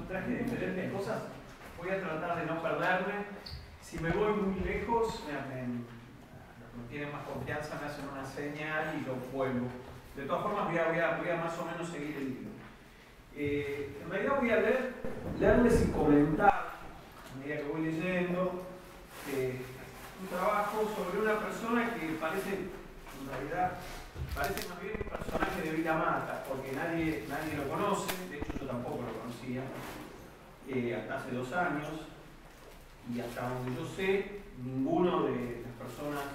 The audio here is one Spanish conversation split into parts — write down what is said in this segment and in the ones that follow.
traje diferentes cosas. Voy a tratar de no perderme. Si me voy muy lejos, me tienen más confianza, me hacen una señal y lo vuelvo. De todas formas, voy a más o menos seguir el libro. En realidad voy a leerles y comentar, a medida que voy leyendo, un trabajo sobre una persona que parece, en realidad, parece más bien un personaje de Vila Mata, porque nadie lo conoce, de hecho yo tampoco lo conocía, hasta hace 2 años, y hasta donde yo sé, ninguno de las personas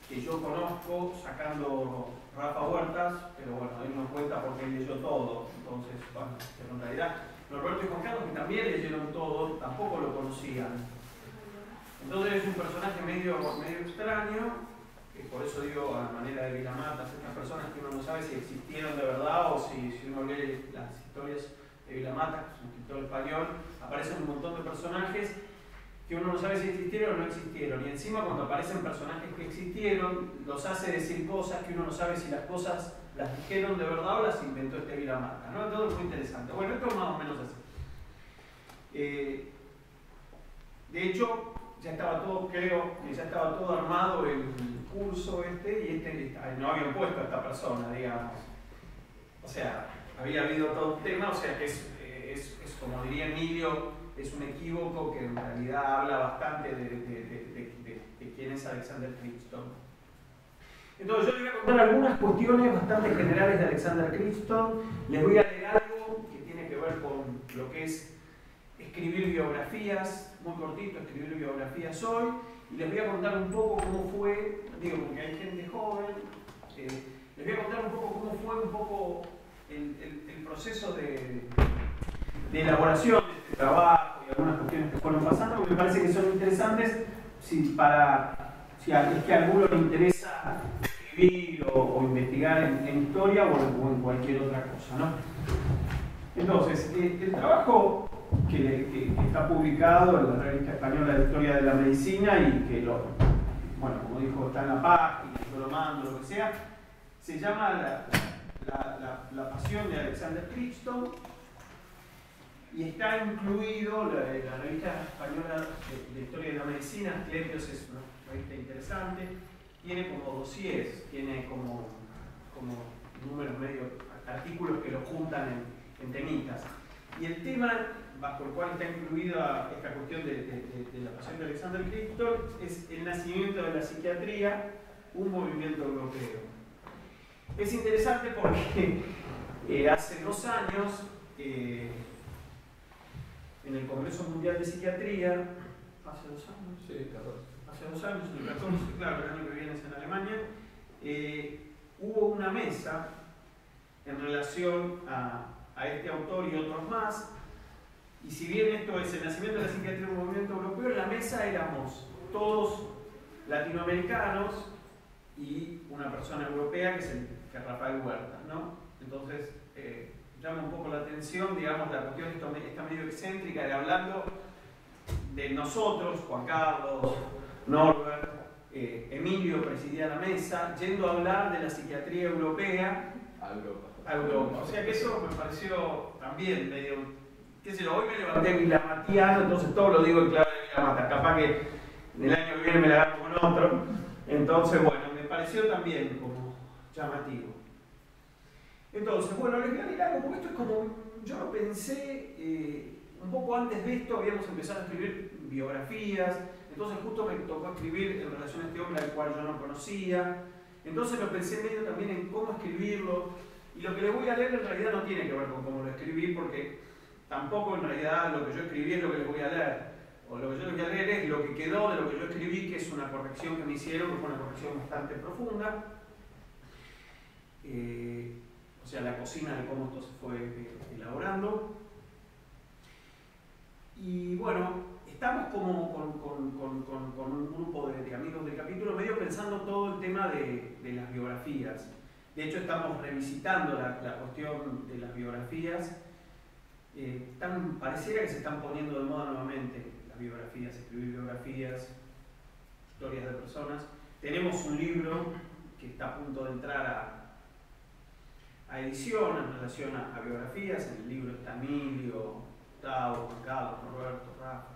que yo conozco, sacando Rafa Huertas, pero bueno, él nos cuenta porque él leyó todo, entonces, bueno, pero en realidad, Norberto y Juan Carlos, que también leyeron todo, tampoco lo conocían. Entonces es un personaje medio extraño, que por eso digo a la manera de Vila Mata, estas personas que uno no sabe si existieron de verdad o si uno lee las historias de Vila Mata, que es un escritor español, aparecen un montón de personajes que uno no sabe si existieron o no existieron, y encima cuando aparecen personajes que existieron, los hace decir cosas que uno no sabe si las cosas las dijeron de verdad o las inventó este Vila Mata, ¿no? Todo es muy interesante. Bueno, esto es más o menos así. De hecho, ya estaba todo, creo que ya estaba todo armado el curso y no habían puesto a esta persona, digamos. O sea, había habido todo un tema, o sea que es como diría Emilio, es un equívoco que en realidad habla bastante de quién es Alexander Crichton. Entonces yo les voy a contar algunas cuestiones bastante generales de Alexander Crichton, les voy a leer algo que tiene que ver con lo que es escribir biografías, muy cortito, escribir biografías hoy, y les voy a contar un poco cómo fue, digo, porque hay gente joven, les voy a contar un poco cómo fue el proceso de elaboración de este trabajo y algunas cuestiones que fueron pasando, porque me parece que son interesantes si es que a alguno le interesa escribir o investigar en historia o en cualquier otra cosa, ¿no? Entonces, el trabajo que está publicado en la Revista Española de Historia de la Medicina y que bueno, como dijo, está en la página, yo lo mando, lo que sea, se llama La Pasión de Alexander Crichton y está incluido la Revista Española de Historia de la Medicina. Asclepios es una revista interesante, tiene como dossiers, tiene como números medio, artículos que lo juntan en temitas. Y el tema bajo el cual está incluida esta cuestión de la pasión de Alexander Crichton es el nacimiento de la psiquiatría, un movimiento europeo. Es interesante porque hace 2 años, en el Congreso Mundial de Psiquiatría, ¿hace 2 años? Sí, 14. Hace 2 años, el 14, claro, el año que viene es en Alemania, hubo una mesa en relación a este autor y otros más. Y si bien esto es el nacimiento de la psiquiatría en un movimiento europeo, en la mesa éramos todos latinoamericanos y una persona europea que es Rafael Huertas, ¿no? Entonces, llama un poco la atención, digamos, la cuestión esta medio excéntrica de hablando de nosotros, Juan Carlos, Norbert, Emilio presidía la mesa, yendo a hablar de la psiquiatría europea a Europa. O sea que eso me pareció también medio, qué sé yo, hoy me levanté vilamatiano, entonces todo lo digo en clave de Vilamata, capaz que el año que viene me la hago con otro, entonces bueno, me pareció también como llamativo. Entonces, bueno, les voy a leer algo, porque esto es como, yo lo pensé, un poco antes de esto habíamos empezado a escribir biografías, entonces justo me tocó escribir en relación a este hombre al cual yo no conocía, entonces lo pensé medio también en cómo escribirlo, y lo que les voy a leer en realidad no tiene que ver con cómo lo escribí, porque tampoco en realidad lo que yo escribí es lo que les voy a leer, o lo que yo les voy a leer es lo que quedó de lo que yo escribí, que es una corrección que me hicieron, que fue una corrección bastante profunda. O sea, la cocina de cómo esto se fue elaborando. Y bueno, estamos como con un grupo de amigos del capítulo medio pensando todo el tema de las biografías. De hecho, estamos revisitando la cuestión de las biografías. Pareciera que se están poniendo de moda nuevamente las biografías, escribir biografías, historias de personas. Tenemos un libro que está a punto de entrar a edición en relación a biografías. En el libro está Emilio, Gustavo, Juan Carlos, Roberto, Rafa.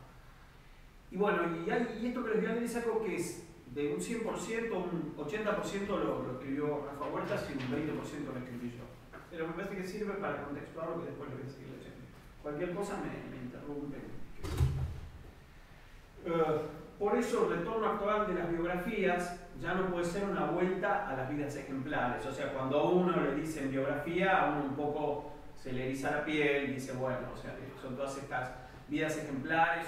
Y bueno, y esto que les voy a leer es algo que es de un 100%, un 80% lo escribió Rafa Huertas y un 20% lo escribí yo. Pero me parece que sirve para contextuar lo que después le voy a seguir leyendo. Cualquier cosa me interrumpen. Por eso el retorno actual de las biografías ya no puede ser una vuelta a las vidas ejemplares. O sea, cuando a uno le dicen biografía, a uno un poco se le eriza la piel y dice, bueno, o sea, son todas estas vidas ejemplares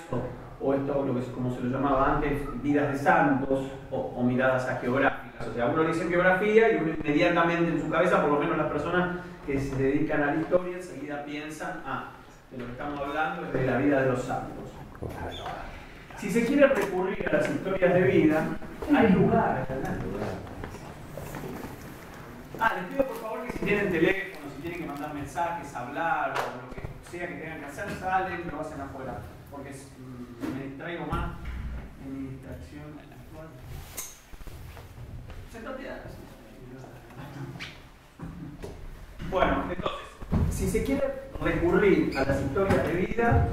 o esto, lo que como se lo llamaba antes, vidas de santos o miradas hagiográficas. O sea, a uno le dicen biografía y uno inmediatamente en su cabeza, por lo menos las personas que se dedican a la historia, enseguida piensan, de lo que estamos hablando es de la vida de los santos. Si se quiere recurrir a las historias de vida, hay lugar. Les pido por favor que si tienen teléfono, si tienen que mandar mensajes, hablar o lo que sea que tengan que hacer, salen, lo hacen afuera. Porque me distraigo más en mi distracción actual. Bueno, entonces, si se quiere recurrir a las historias de vida,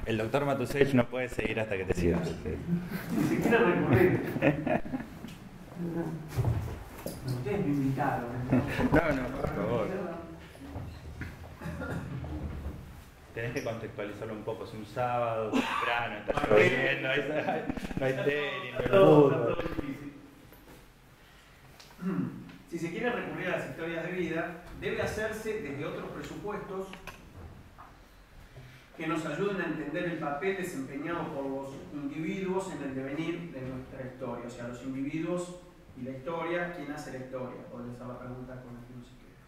El doctor Matusevich no puede seguir hasta que te sigas. Si se quiere recurrir. Ustedes me invitaron. No, por favor. Tenés que contextualizarlo un poco. Es un sábado, temprano, está lloviendo, no hay tenis, no hay fútbol. Si se quiere recurrir a las historias de vida, debe hacerse desde otros presupuestos que nos ayuden a entender el papel desempeñado por los individuos en el devenir de nuestra historia. O sea, los individuos y la historia, ¿quién hace la historia? Podría ser la pregunta con la que uno se queda.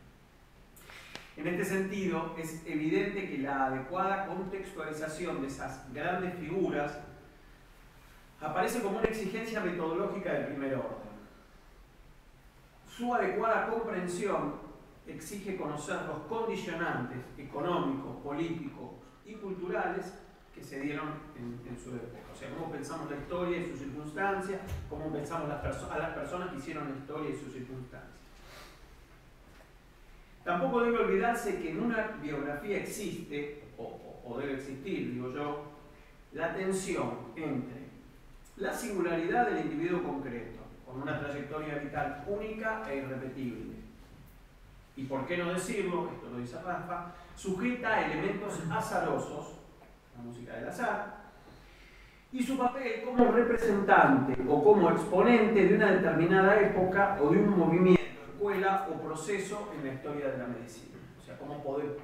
En este sentido, es evidente que la adecuada contextualización de esas grandes figuras aparece como una exigencia metodológica de primer orden. Su adecuada comprensión exige conocer los condicionantes económicos, políticos y culturales que se dieron en su época. O sea, cómo pensamos la historia y sus circunstancias, cómo pensamos a las personas que hicieron la historia y sus circunstancias. Tampoco debe olvidarse que en una biografía existe, o debe existir, digo yo, la tensión entre la singularidad del individuo concreto, con una trayectoria vital única e irrepetible, y por qué no decirlo, esto lo dice Rafa, sujeta a elementos azarosos, la música del azar, y su papel como representante o como exponente de una determinada época o de un movimiento, escuela o proceso en la historia de la medicina. O sea, cómo pueden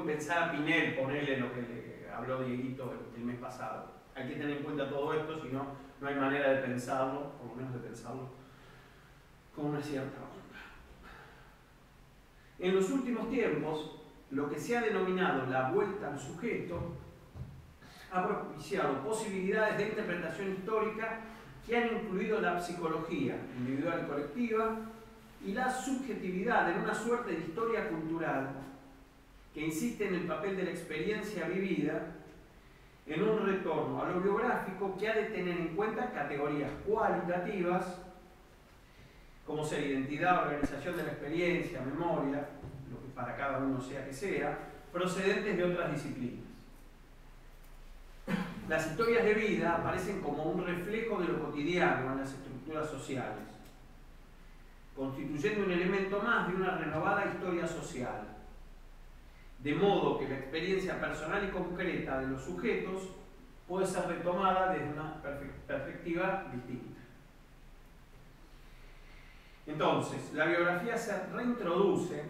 pensar a Pinel, ponerle lo que le habló Dieguito el mes pasado. Hay que tener en cuenta todo esto, si no, no hay manera de pensarlo, por lo menos de pensarlo con una cierta onda. En los últimos tiempos, lo que se ha denominado la vuelta al sujeto ha propiciado posibilidades de interpretación histórica que han incluido la psicología individual y colectiva y la subjetividad en una suerte de historia cultural que insiste en el papel de la experiencia vivida en un retorno a lo biográfico que ha de tener en cuenta categorías cualitativas como ser identidad, organización de la experiencia, memoria, lo que para cada uno sea que sea, procedentes de otras disciplinas. Las historias de vida aparecen como un reflejo de lo cotidiano en las estructuras sociales, constituyendo un elemento más de una renovada historia social, de modo que la experiencia personal y concreta de los sujetos puede ser retomada desde una perspectiva distinta. Entonces, la biografía se reintroduce,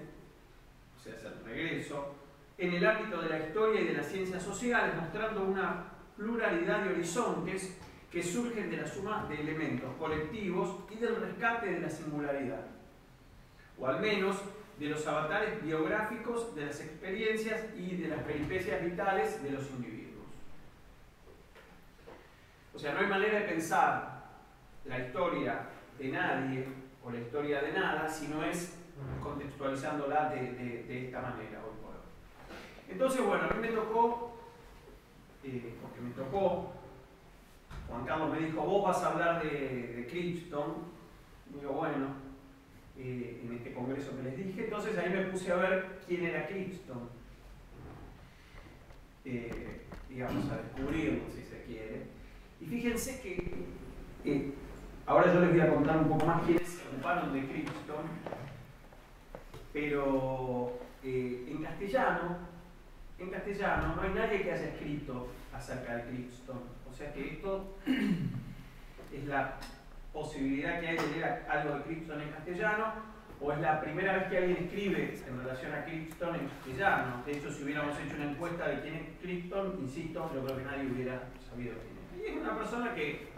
o sea, es el regreso, en el ámbito de la historia y de las ciencias sociales, mostrando una pluralidad de horizontes que surgen de la suma de elementos colectivos y del rescate de la singularidad, o al menos de los avatares biográficos de las experiencias y de las peripecias vitales de los individuos. O sea, no hay manera de pensar la historia de nadie o la historia de nada si no es contextualizándola de esta manera hoy por hoy. Entonces, bueno, a mí me tocó, porque me tocó, Juan Carlos me dijo, vos vas a hablar de Clipston. Digo, bueno, en este congreso que les dije, entonces ahí me puse a ver quién era Clipston. Digamos, a descubrirlo, si se quiere. Y fíjense que ahora yo les voy a contar un poco más quiénes se ocuparon de Clipston, pero en castellano no hay nadie que haya escrito acerca de Clipston. O sea que esto es la posibilidad que hay de leer algo de Clipston en castellano, o es la primera vez que alguien escribe en relación a Clipston en castellano. De hecho, si hubiéramos hecho una encuesta de quién es Clipston, insisto, yo creo que nadie hubiera sabido quién es. Y es una persona que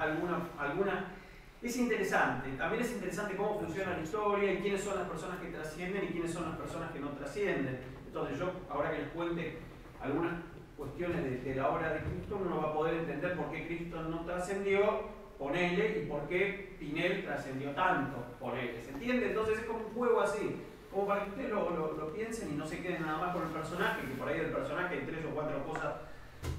es interesante. También es interesante cómo funciona la historia y quiénes son las personas que trascienden y quiénes son las personas que no trascienden. Entonces yo, ahora que les cuente algunas cuestiones de la obra de Clipston, uno va a poder entender por qué Clipston no trascendió, ponele, y por qué Pinel trascendió tanto, ponele. ¿Se entiende? Entonces es como un juego así, como para que ustedes lo piensen y no se queden nada más con el personaje, que por ahí del personaje hay 3 o 4 cosas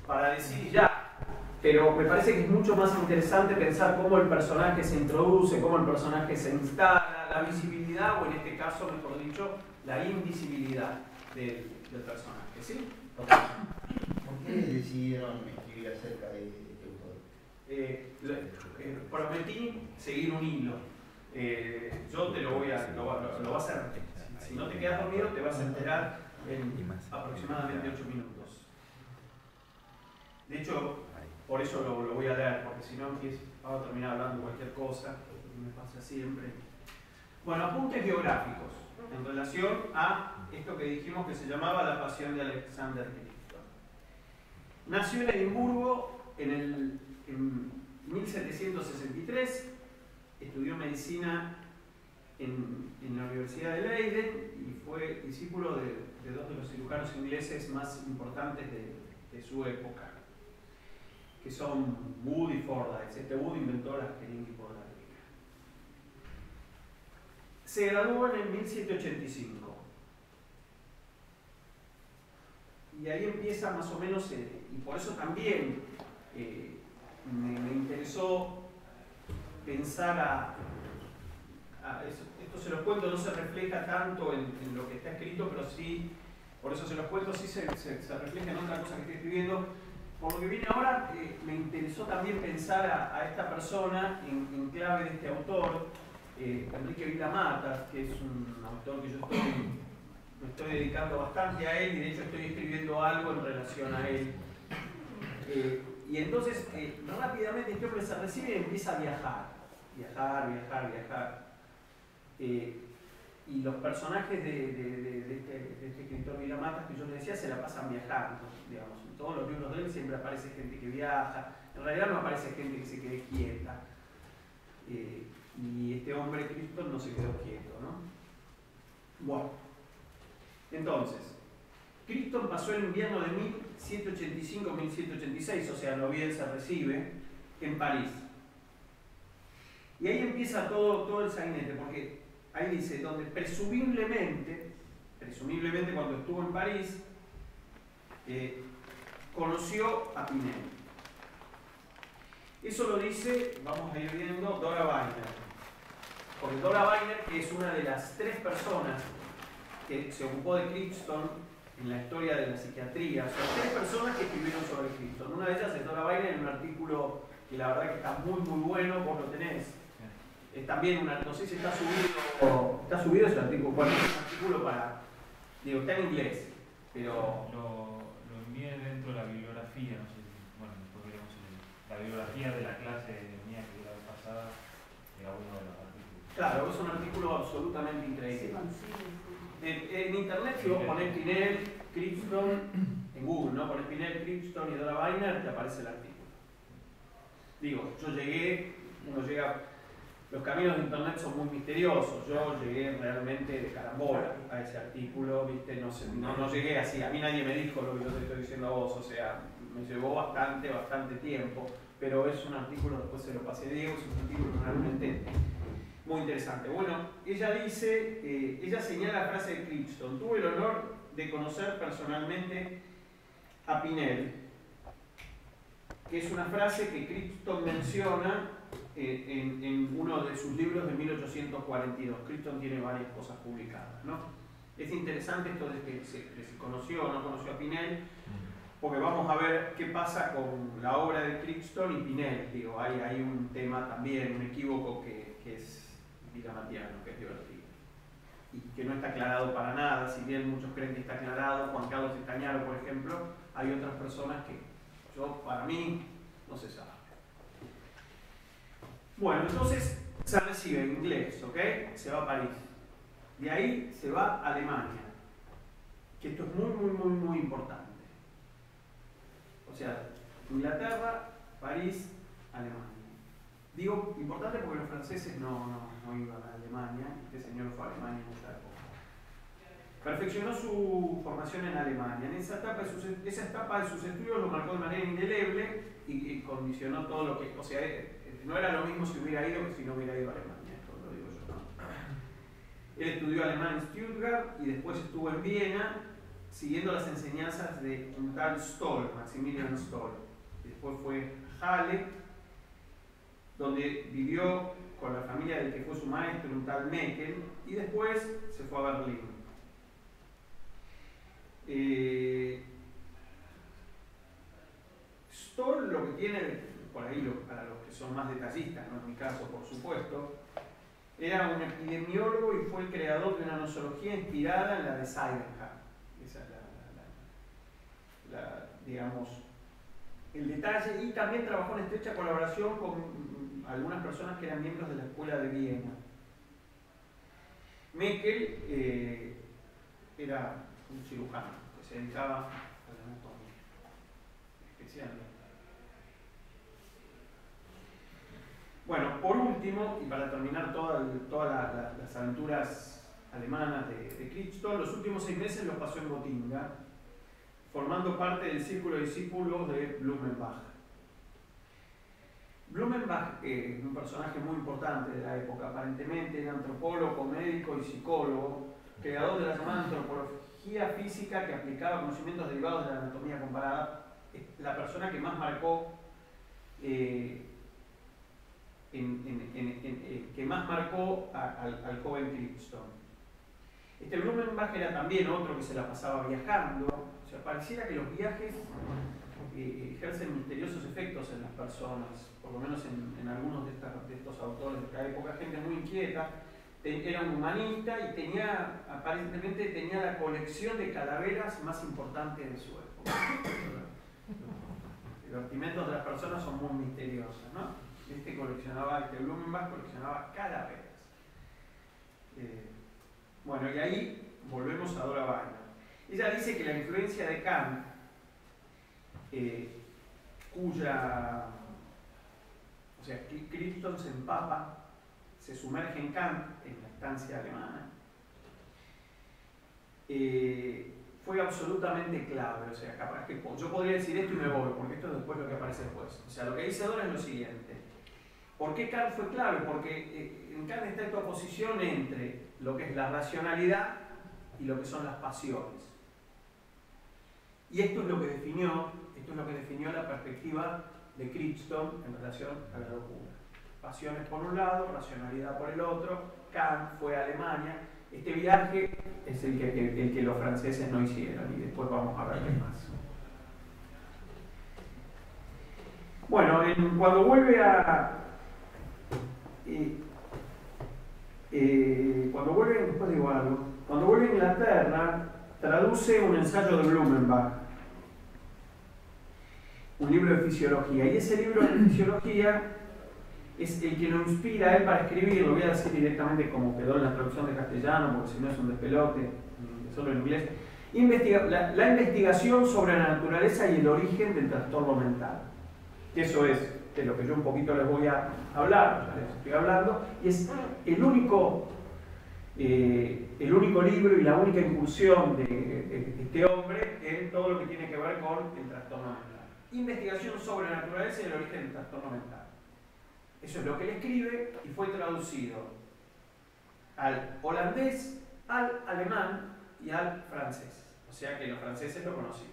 para decir y ya. Pero me parece que es mucho más interesante pensar cómo el personaje se introduce, cómo el personaje se instala, la visibilidad, o en este caso, mejor dicho, la invisibilidad del personaje. ¿Sí? ¿Por qué decidieron escribir acerca de este autor? Prometí seguir un hilo. Yo te lo voy a hacer. Si no te quedas dormido, te vas a enterar en aproximadamente 8 minutos. De hecho, por eso lo voy a leer, porque si no vamos a terminar hablando cualquier cosa, que me pasa siempre. Bueno, apuntes biográficos en relación a esto que dijimos que se llamaba La Pasión de Alexander Clipston. Nació en Edimburgo en 1763, estudió medicina en la Universidad de Leiden y fue discípulo de 2 de los cirujanos ingleses más importantes de su época, que son Wood y Fordyce. Este Wood inventó la jeringa hipodérmica. Se graduó en 1785. Y ahí empieza más o menos, y por eso también me interesó pensar esto se los cuento, no se refleja tanto en lo que está escrito, pero sí, por eso se los cuento, sí se refleja en otra cosa que estoy escribiendo. Por lo que viene ahora, me interesó también pensar a esta persona en clave de este autor, Enrique Vila-Matas, que es un autor que yo me estoy dedicando bastante a él, y de hecho estoy escribiendo algo en relación a él. Y entonces, rápidamente este hombre se recibe y empieza a viajar. Y los personajes de este escritor Vila-Matas, que yo les decía, se la pasan viajando, digamos. En todos los libros de él siempre aparece gente que viaja, en realidad no aparece gente que se quede quieta. Y este hombre, Clipston, no se quedó quieto, ¿no? Bueno, entonces, Clipston pasó el invierno de 1785-1786, o sea, noviembre se recibe, en París. Y ahí empieza todo el sainete, porque ahí dice, donde presumiblemente cuando estuvo en París, conoció a Pinel. Eso lo dice, vamos a ir viendo, Dora Weiner. Porque Dora Weiner, que es una de las 3 personas que se ocupó de Clipston en la historia de la psiquiatría, son 3 personas que escribieron sobre Clipston. Una de ellas es Dora Weiner, en un artículo que la verdad que está muy bueno, vos lo tenés. Es también no sé si está subido ese artículo, bueno, es un artículo está en inglés, pero... Lo envié dentro de la bibliografía, no sé si, bueno, después veremos la bibliografía de la clase mía que la vez pasada, era uno de los artículos. Claro, es un artículo absolutamente increíble. En internet, si vos ponés Pinel, Clipston, en Google, ¿no? Ponés Pinel, Clipston y Dora Weiner, te aparece el artículo. Digo, uno llega... Los caminos de internet son muy misteriosos. Yo llegué realmente de carambola a ese artículo, ¿viste? No llegué así. A mí nadie me dijo lo que yo te estoy diciendo a vos, o sea, me llevó bastante tiempo, pero es un artículo, después se lo pasé a Diego, es un artículo realmente muy interesante. Bueno, ella dice, ella señala la frase de Crichton: tuve el honor de conocer personalmente a Pinel, que es una frase que Crichton menciona en uno de sus libros de 1842. Crichton tiene varias cosas publicadas, ¿no? Es interesante esto de que se conoció o no conoció a Pinel, porque vamos a ver qué pasa con la obra de Crichton y Pinel. Digo, hay un tema también, un equívoco que es vigamatiano, que es divertido, y que no está aclarado para nada. Si bien muchos creen que está aclarado, Juan Carlos Estañaro, por ejemplo, hay otras personas que para mí no se sabe. Bueno, entonces se recibe en inglés, ¿ok? Se va a París. De ahí se va a Alemania, que esto es muy importante. O sea, Inglaterra, París, Alemania. Digo importante porque los franceses no iban a Alemania. Este señor fue a Alemania en esa época. Perfeccionó su formación en Alemania. En esa etapa de sus estudios lo marcó de manera indeleble y condicionó todo lo que... O sea, no era lo mismo si hubiera ido que si no hubiera ido a Alemania. Esto lo digo yo, ¿no? Él estudió alemán en Stuttgart y después estuvo en Viena siguiendo las enseñanzas de un tal Stoll, Maximilian Stoll. Después fue a Halle, donde vivió con la familia del que fue su maestro, un tal Meckel, y después se fue a Berlín. Stoll lo que tiene, por ahí para los que son más detallistas, no es mi caso por supuesto, era un epidemiólogo y fue el creador de una nosología inspirada en la de Sydenham. Esa es digamos, el detalle, y también trabajó en estrecha colaboración con algunas personas que eran miembros de la escuela de Viena. Meckel era un cirujano que se dedicaba a la anatomía, especialmente. Bueno, por último, y para terminar todas las aventuras alemanas de Crichton, los últimos 6 meses los pasó en Gotinga, formando parte del círculo de discípulos de Blumenbach. Blumenbach es un personaje muy importante de la época, aparentemente era antropólogo, médico y psicólogo, creador de la llamada antropología física que aplicaba conocimientos derivados de la anatomía comparada. Es la persona que más marcó al joven Crichton. Este Blumenbach era también otro que se la pasaba viajando. O sea, pareciera que los viajes ejercen misteriosos efectos en las personas, por lo menos en algunos de estos autores de la época. Gente muy inquieta, era un humanista y aparentemente tenía la colección de calaveras más importante de su época. Los divertimentos de las personas son muy misteriosos, ¿no? Este Blumenbach coleccionaba calaveras. Bueno, y ahí volvemos a Dora Weiner. Ella dice que la influencia de Kant, o sea, Crichton se empapa, se sumerge en Kant en la estancia alemana, fue absolutamente clave. O sea, capaz que yo podría decir esto y me voy, porque esto es después lo que aparece después. O sea, lo que dice Dora es lo siguiente. ¿Por qué Kant fue clave? Porque en Kant está esta oposición entre lo que es la racionalidad y lo que son las pasiones. Y esto es lo que definió la perspectiva de Crichton en relación a la locura. Pasiones por un lado, racionalidad por el otro. Kant fue a Alemania. Este viaje es el que los franceses no hicieron, y después vamos a ver qué más. Bueno, cuando vuelve cuando vuelve a Inglaterra, traduce un ensayo de Blumenbach, un libro de fisiología, y ese libro de fisiología es el que lo inspira a él para escribir. Lo voy a decir directamente como quedó en la traducción de castellano, porque si no es un despelote, solo en inglés. La investigación sobre la naturaleza y el origen del trastorno mental. Eso es de lo que yo un poquito les voy a hablar, ya les estoy hablando, y es el único libro y la única incursión de este hombre en todo lo que tiene que ver con el trastorno mental. Investigación sobre la naturaleza y el origen del trastorno mental. Eso es lo que él escribe y fue traducido al holandés, al alemán y al francés. O sea que los franceses lo conocían.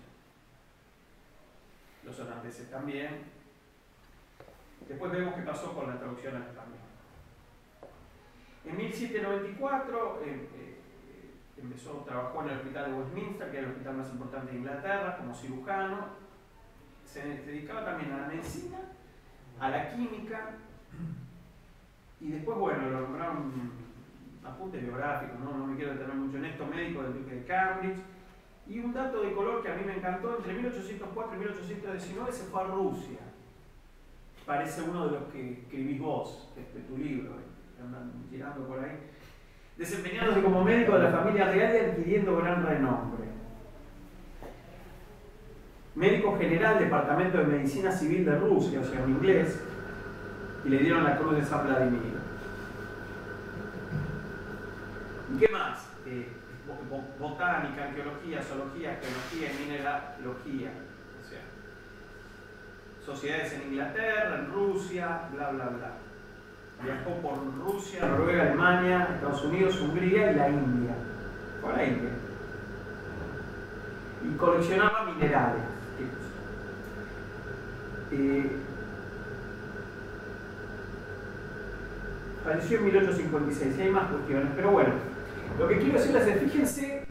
Los holandeses también. Después vemos qué pasó con la traducción al español. En 1794 trabajó en el hospital de Westminster, que era el hospital más importante de Inglaterra, como cirujano. Se dedicaba también a la medicina, a la química, y después, bueno, lo nombraron apunte biográfico, no me quiero detener mucho en esto, médico del Duque de Cambridge. Y un dato de color que a mí me encantó: entre 1804 y 1819 se fue a Rusia. Parece uno de los que escribís vos, de tu libro, que andan girando por ahí. Desempeñándose como médico de la familia real y adquiriendo gran renombre. Médico general, Departamento de Medicina Civil de Rusia, o sea, en inglés, y le dieron la Cruz de San Vladimir. ¿Y qué más? Botánica, arqueología, zoología, arqueología y mineralogía. O sea, sociedades en Inglaterra, en Rusia, bla, bla, bla. Viajó por Rusia, Noruega, Alemania, Estados Unidos, Hungría y la India. Fue a la India. Y coleccionaba minerales. Falleció en 1856, y hay más cuestiones, pero bueno, lo que quiero decirles es, fíjense,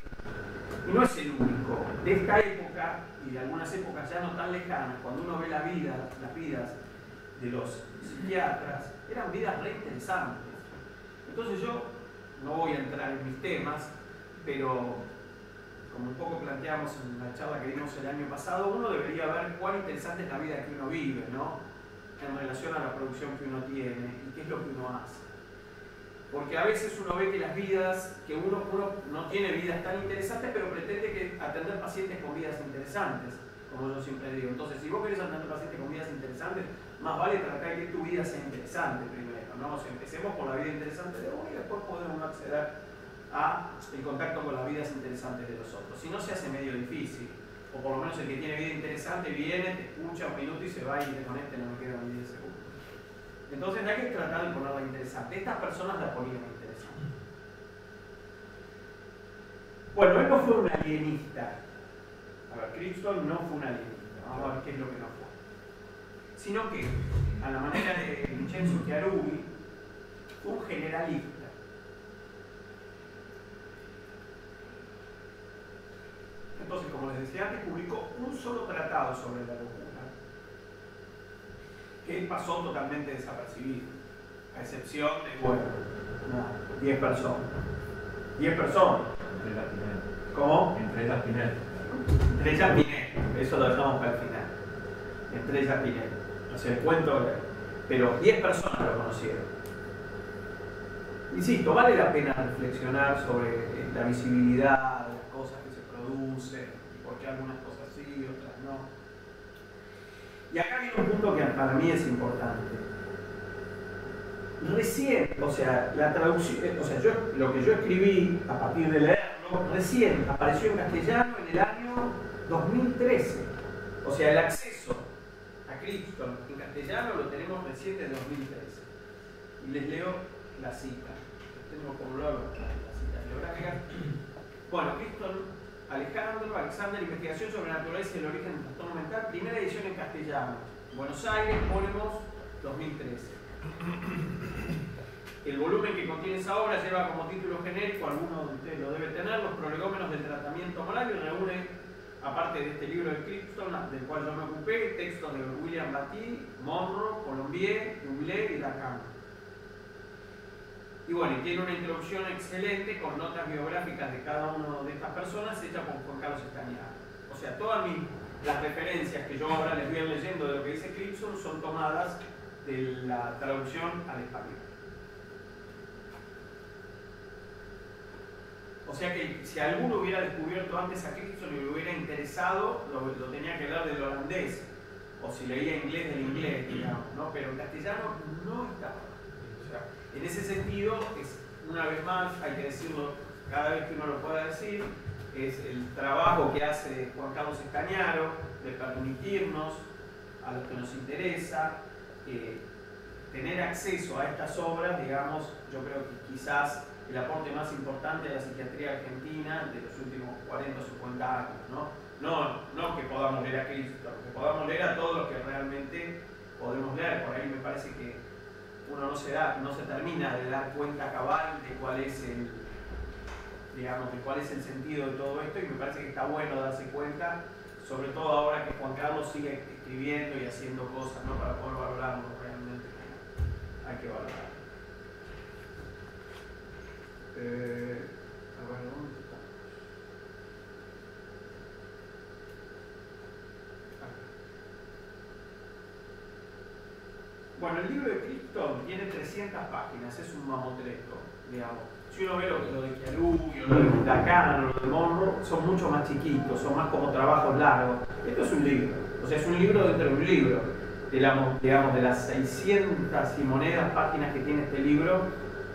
y no es el único, de esta época y de algunas épocas ya no tan lejanas, cuando uno ve las vidas de los psiquiatras, eran vidas re interesantes. Entonces yo no voy a entrar en mis temas, pero como un poco planteamos en la charla que dimos el año pasado, uno debería ver cuán interesante es la vida que uno vive, ¿no? En relación a la producción que uno tiene y qué es lo que uno hace. Porque a veces uno ve que las vidas, que uno no tiene vidas tan interesantes, pero pretende atender pacientes con vidas interesantes, como yo siempre digo. Entonces, si vos querés atender pacientes con vidas interesantes, más vale tratar de que tu vida sea interesante primero, ¿no? O sea, empecemos por la vida interesante de uno y después podemos acceder a el contacto con las vidas interesantes de los otros. Si no, se hace medio difícil, o por lo menos el que tiene vida interesante viene, te escucha un minuto y se va y te conecta, no me queda ni 10 segundos. Entonces hay que tratar de ponerla interesante. Estas personas la ponían interesante. Bueno, él no fue un alienista. A ver, Crichton no fue un alienista. Vamos a ver qué es lo que no fue. Sino que, a la manera de Vincenzo Chiarubi, fue un generalista. Entonces, como les decía antes, publicó un solo tratado sobre la locura, que pasó totalmente desapercibido, a excepción de, bueno, 10 personas. 10 personas. Entre ellas Pinel. ¿Cómo? Entre ellas Pinel. Entre ellas Pinel. Eso lo dejamos para el final. Entre ellas Pinel. No sé, el cuento, pero 10 personas lo conocieron. Insisto, vale la pena reflexionar sobre la visibilidad de las cosas que se producen, y por qué algunas cosas sí y otras no. Y acá viene un punto que para mí es importante. Recién, o sea, la traducción, lo que yo escribí a partir de leerlo, recién apareció en castellano en el año 2013. O sea, el acceso a Crichton en castellano lo tenemos recién de 2013. Y les leo la cita. Tengo por luego la cita bibliográfica. Bueno, Crichton, Alexander, investigación sobre la naturaleza y el origen del trastorno mental, primera edición en castellano, Buenos Aires, Olmos, 2013. El volumen que contiene esa obra lleva como título genérico, alguno de ustedes lo debe tener, Los prolegómenos del tratamiento moral, y reúne, aparte de este libro de Crichton, del cual yo me ocupé, textos de William Batty, Monroe, Colombier, Dublé y Lacan. Y bueno, y tiene una introducción excelente con notas biográficas de cada una de estas personas hechas por Juan Carlos Estañaro. O sea, todas las referencias que yo ahora les voy a ir leyendo de lo que dice Crichton son tomadas de la traducción al español. O sea que si alguno hubiera descubierto antes a Crichton y le hubiera interesado, lo tenía que leer del holandés, o si leía inglés del inglés, digamos, ¿no? Pero en castellano no estaba. O sea, en ese sentido, una vez más, hay que decirlo cada vez que uno lo pueda decir, es el trabajo que hace Juan Carlos Estañaro de permitirnos, a los que nos interesa, tener acceso a estas obras, digamos, yo creo que quizás el aporte más importante de la psiquiatría argentina de los últimos 40 o 50 años, no que podamos leer a Cristo, que podamos leer a todos los que realmente podemos leer. Por ahí me parece que uno no se termina de dar cuenta cabal de cuál es el, digamos, de cuál es el sentido de todo esto, y me parece que está bueno darse cuenta, sobre todo ahora que Juan Carlos sigue escribiendo y haciendo cosas, ¿no? Para poder valorarlo realmente, hay que valorar. A ver, ¿dónde está? Bueno, el libro de Cristo tiene 300 páginas, es un mamotreto, digamos. Si uno ve lo de Chiarugi, lo de Lacan, lo de Monroe, son mucho más chiquitos, son más como trabajos largos. Esto es un libro, o sea, es un libro dentro de un libro. Digamos, de las 600 y monedas páginas que tiene este libro,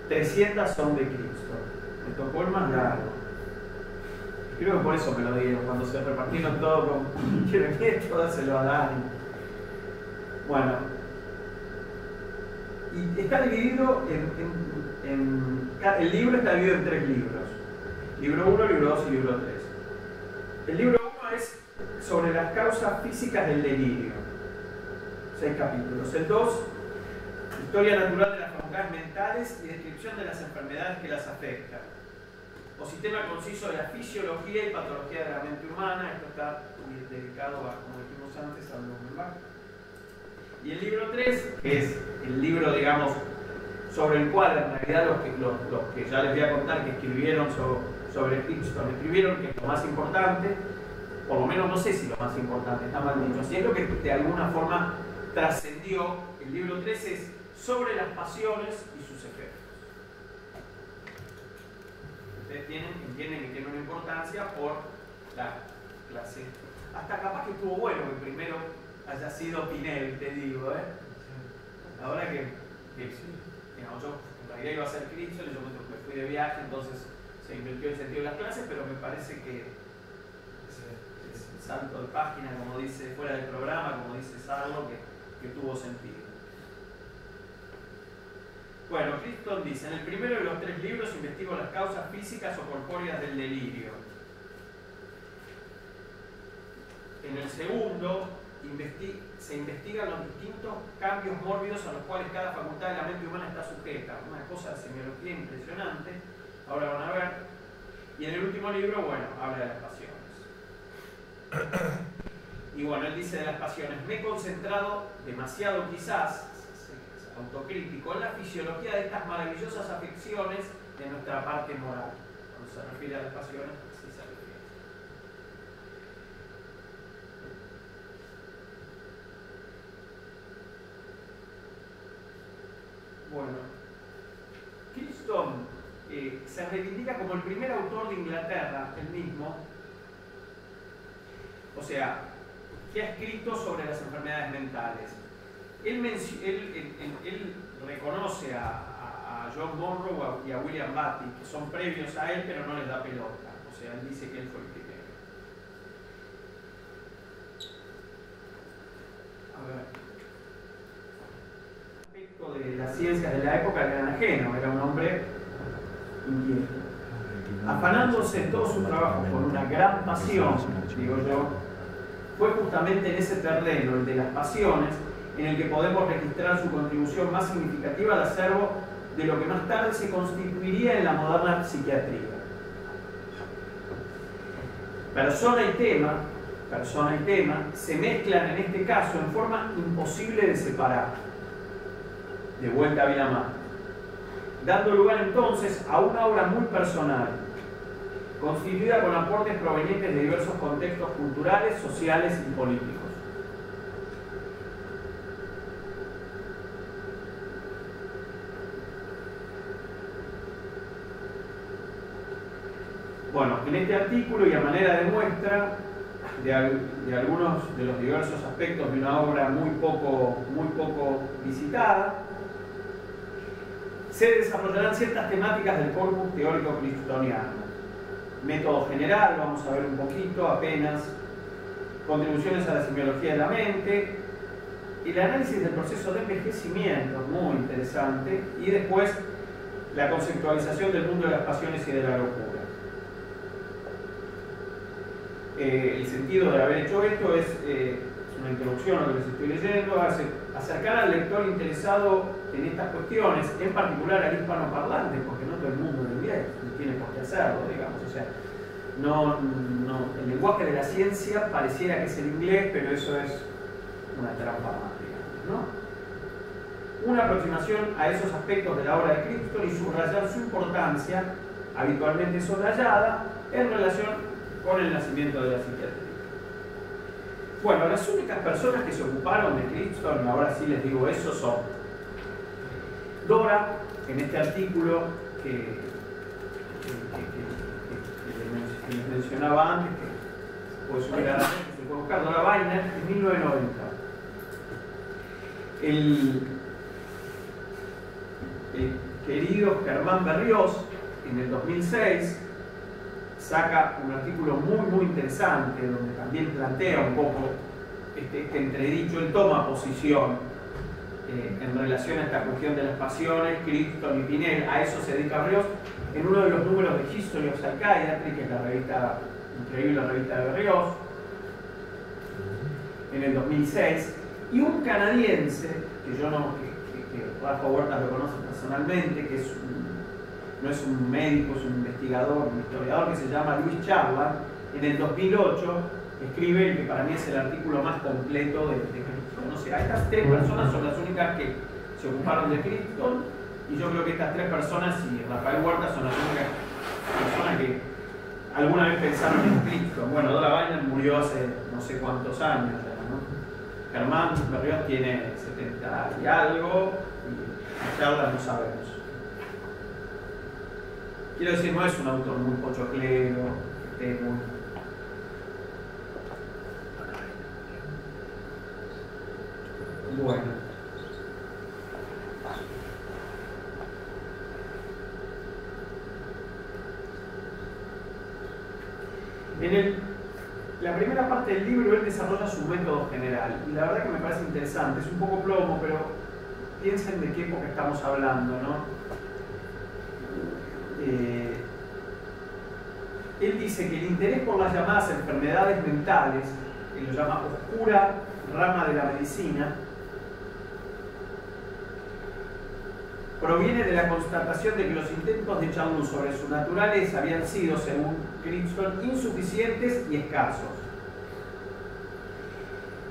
300 son de Cristo. Me tocó el más largo. Creo que por eso me lo dieron, cuando se repartieron todo con Jeremías, todo se lo dan. Bueno, y está dividido el libro está dividido en 3 libros. Libro 1, libro 2 y libro 3. El libro 1 es sobre las causas físicas del delirio. 6 capítulos. El 2, historia natural de las facultades mentales y descripción de las enfermedades que las afectan. O sistema conciso de la fisiología y patología de la mente humana. Esto está dedicado a, como dijimos antes, a Blumenbach. Y el libro 3, que es el libro, digamos, sobre el cual en realidad los que ya les voy a contar que escribieron sobre Cristo, escribieron que es lo más importante, por lo menos no sé si lo más importante, está mal dicho, si es lo que de alguna forma trascendió. El libro 3 es sobre las pasiones y sus efectos. Ustedes entienden que tiene una importancia por la clase. Hasta capaz que estuvo bueno que primero haya sido Pinel, te digo, ahora que digamos, yo en realidad iba a ser Cristo, yo me fui de viaje, entonces se invirtió el sentido de las clases, pero me parece que ese salto de página, como dice, fuera del programa, como dice Sarlo, que tuvo sentido. Bueno, Crichton dice, en el primero de los 3 libros investigo las causas físicas o corpóreas del delirio. En el segundo, se investigan los distintos cambios mórbidos a los cuales cada facultad de la mente humana está sujeta. Una cosa de semiología impresionante, ahora van a ver. Y en el último libro, bueno, habla de las pasiones. Y bueno, él dice de las pasiones, me he concentrado demasiado quizás, es autocrítico, en la fisiología de estas maravillosas afecciones de nuestra parte moral. Cuando se refiere a las pasiones, sí se refiere. Bueno, Crichton se reivindica como el primer autor de Inglaterra, él mismo, o sea, que ha escrito sobre las enfermedades mentales. Él reconoce a John Monroe y a William Batty, que son previos a él, pero no les da pelota. O sea, él dice que él fue el primero. A ver. De las ciencias de la época eran ajeno, era un hombre inquieto, afanándose en todo su trabajo con una gran pasión, digo yo. Fue justamente en ese terreno, el de las pasiones, en el que podemos registrar su contribución más significativa al acervo de lo que más tarde se constituiría en la moderna psiquiatría. Persona y tema se mezclan en este caso en forma imposible de separar. De vuelta a Vilamar, dando lugar entonces a una obra muy personal, constituida con aportes provenientes de diversos contextos culturales, sociales y políticos. Bueno, en este artículo y a manera de muestra de algunos de los diversos aspectos de una obra muy poco visitada, se desarrollarán ciertas temáticas del corpus teórico crichtoniano. Método general, vamos a ver un poquito, apenas. Contribuciones a la semiología de la mente. El análisis del proceso de envejecimiento, muy interesante. Y después, la conceptualización del mundo de las pasiones y de la locura. El sentido de haber hecho esto es una introducción a lo que les estoy leyendo, acercar al lector interesado en estas cuestiones, en particular al hispanoparlante, porque no todo el mundo lo inglés tiene por qué hacerlo, digamos. O sea, el lenguaje de la ciencia pareciera que es el inglés, pero eso es una trampa más, digamos, ¿no? Una aproximación a esos aspectos de la obra de Crichton y subrayar su importancia, habitualmente soslayada, en relación con el nacimiento de la psiquiatría. Bueno, las únicas personas que se ocuparon de Crichton, y ahora sí les digo eso, son Dora, en este artículo que les mencionaba antes, que puede subir a la red, que se puede buscar, Dora Weiner, en 1990. El querido Germán Berriós, en el 2006, saca un artículo muy interesante donde también plantea un poco este entredicho. Él toma posición en relación a esta cuestión de las pasiones, Crichton y Pinel. A eso se dedica Berriós en uno de los números de History of Psychiatry, que es la revista, increíble revista de Berriós, en el 2006. Y un canadiense, que Rafa Huertas lo conoce personalmente, que no es un médico, es un investigador, un historiador, que se llama Luis Charland, en el 2008 escribe el que para mí es el artículo más completo de Crichton. O sea, estas tres personas son las únicas que se ocuparon de Crichton, y yo creo que estas tres personas y Rafael Huertas son las únicas personas que alguna vez pensaron en Crichton. Bueno, Dora Weiner murió hace no sé cuántos años ya, ¿no? Germán Berriós tiene 70 y algo, y Charland no sabemos. Quiero decir, no es un autor muy pochoclero, muy... Bueno. En la primera parte del libro él desarrolla su método general, y la verdad que me parece interesante, es un poco plomo, pero piensen de qué época estamos hablando, ¿no? Él dice que el interés por las llamadas enfermedades mentales, que lo llama oscura rama de la medicina, proviene de la constatación de que los intentos de Charloux sobre su naturaleza habían sido, según Crichton, insuficientes y escasos.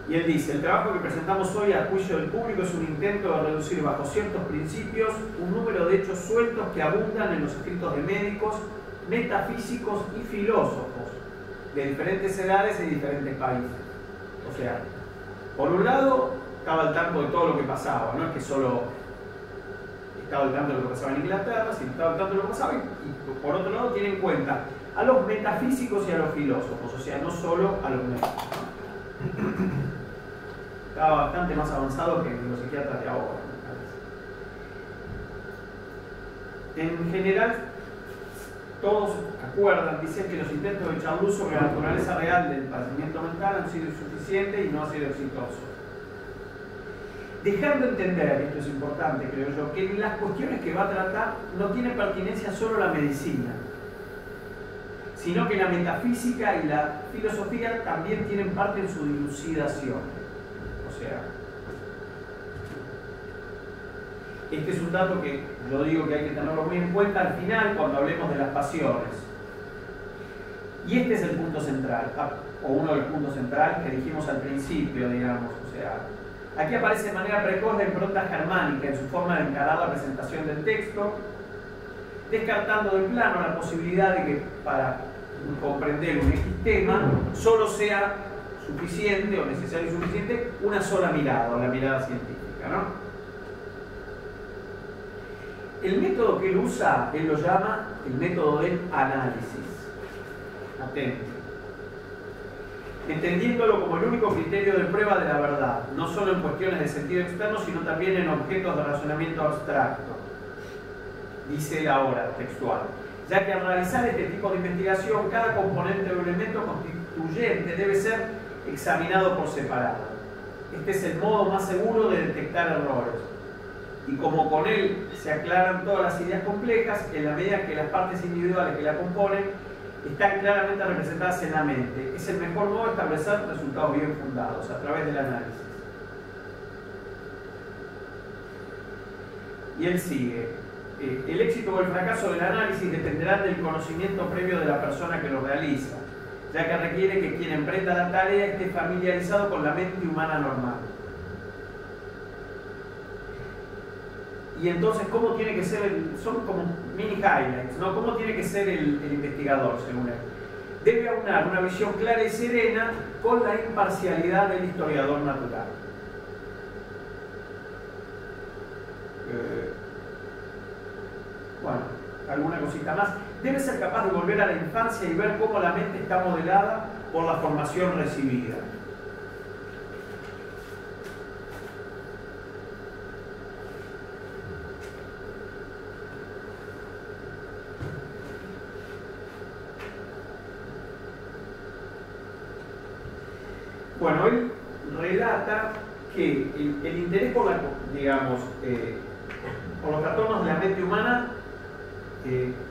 Y él dice, el trabajo que presentamos hoy al juicio del público es un intento de reducir bajo ciertos principios un número de hechos sueltos que abundan en los escritos de médicos, metafísicos y filósofos de diferentes edades y diferentes países. O sea, por un lado, estaba al tanto de todo lo que pasaba, no es que solo estaba al tanto de lo que pasaba en Inglaterra, sino estaba al tanto de lo que pasaba, y por otro lado tiene en cuenta a los metafísicos y a los filósofos, o sea, no solo a los médicos. Estaba bastante más avanzado que los psiquiatras de ahora, me parece. En general, todos acuerdan, dicen que los intentos de Charloux sobre la naturaleza real del padecimiento mental han sido insuficientes y no han sido exitosos. Dejando entender, esto es importante creo yo, que las cuestiones que va a tratar no tienen pertinencia solo a la medicina, sino que la metafísica y la filosofía también tienen parte en su dilucidación. O sea, este es un dato que yo digo que hay que tenerlo muy en cuenta al final cuando hablemos de las pasiones. Y este es el punto central, o uno de los puntos centrales que dijimos al principio, digamos. O sea, aquí aparece de manera precoz la impronta germánica en su forma de encarar la presentación del texto, descartando de plano la posibilidad de que para comprender un X tema solo sea suficiente o necesario y suficiente una sola mirada, o la mirada científica, ¿no? El método que él usa, él lo llama el método del análisis. Atento. Entendiéndolo como el único criterio de prueba de la verdad, no solo en cuestiones de sentido externo, sino también en objetos de razonamiento abstracto. Dice él ahora, textual. Ya que al realizar este tipo de investigación, cada componente o elemento constituyente debe ser examinado por separado. Este es el modo más seguro de detectar errores. y como con él se aclaran todas las ideas complejas, en la medida que las partes individuales que la componen están claramente representadas en la mente. Es el mejor modo de establecer resultados bien fundados, a través del análisis. Y él sigue. El éxito o el fracaso del análisis dependerá del conocimiento previo de la persona que lo realiza, ya que requiere que quien emprenda la tarea esté familiarizado con la mente humana normal. Y entonces, ¿cómo tiene que ser son como mini highlights, ¿no? ¿Cómo tiene que ser el investigador, según él? Debe aunar una visión clara y serena con la imparcialidad del historiador natural. Bueno, alguna cosita más. Debe ser capaz de volver a la infancia y ver cómo la mente está modelada por la formación recibida. Bueno, él relata que el interés por por los trastornos de la mente humana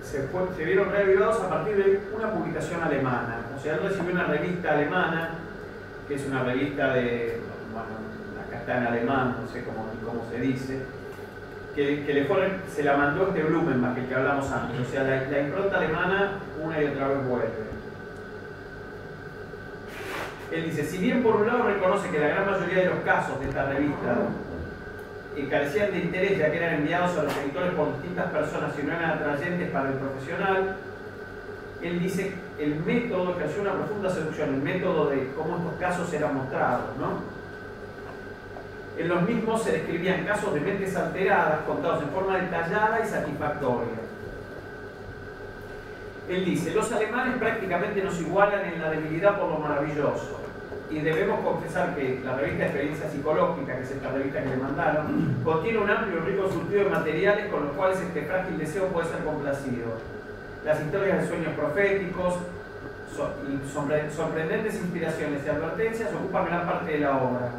se vieron reavivados a partir de una publicación alemana. O sea, él recibió una revista alemana, que es una revista de, bueno, acá está en alemán, no sé cómo se dice, que se la mandó Blumenbach, el que hablamos antes. O sea, la impronta alemana una y otra vez vuelve. Él dice, si bien por un lado reconoce que la gran mayoría de los casos de esta revista carecían de interés ya que eran enviados a los editores por distintas personas y no eran atrayentes para el profesional, él dice el método ejerció una profunda seducción, el método de cómo estos casos eran mostrados, ¿no? En los mismos se describían casos de mentes alteradas contados en forma detallada y satisfactoria. Él dice, los alemanes prácticamente nos igualan en la debilidad por lo maravilloso. Y debemos confesar que la revista Experiencia Psicológica, que es esta revista que le mandaron, contiene un amplio y rico surtido de materiales con los cuales este frágil deseo puede ser complacido. Las historias de sueños proféticos y sorprendentes inspiraciones y advertencias ocupan gran parte de la obra.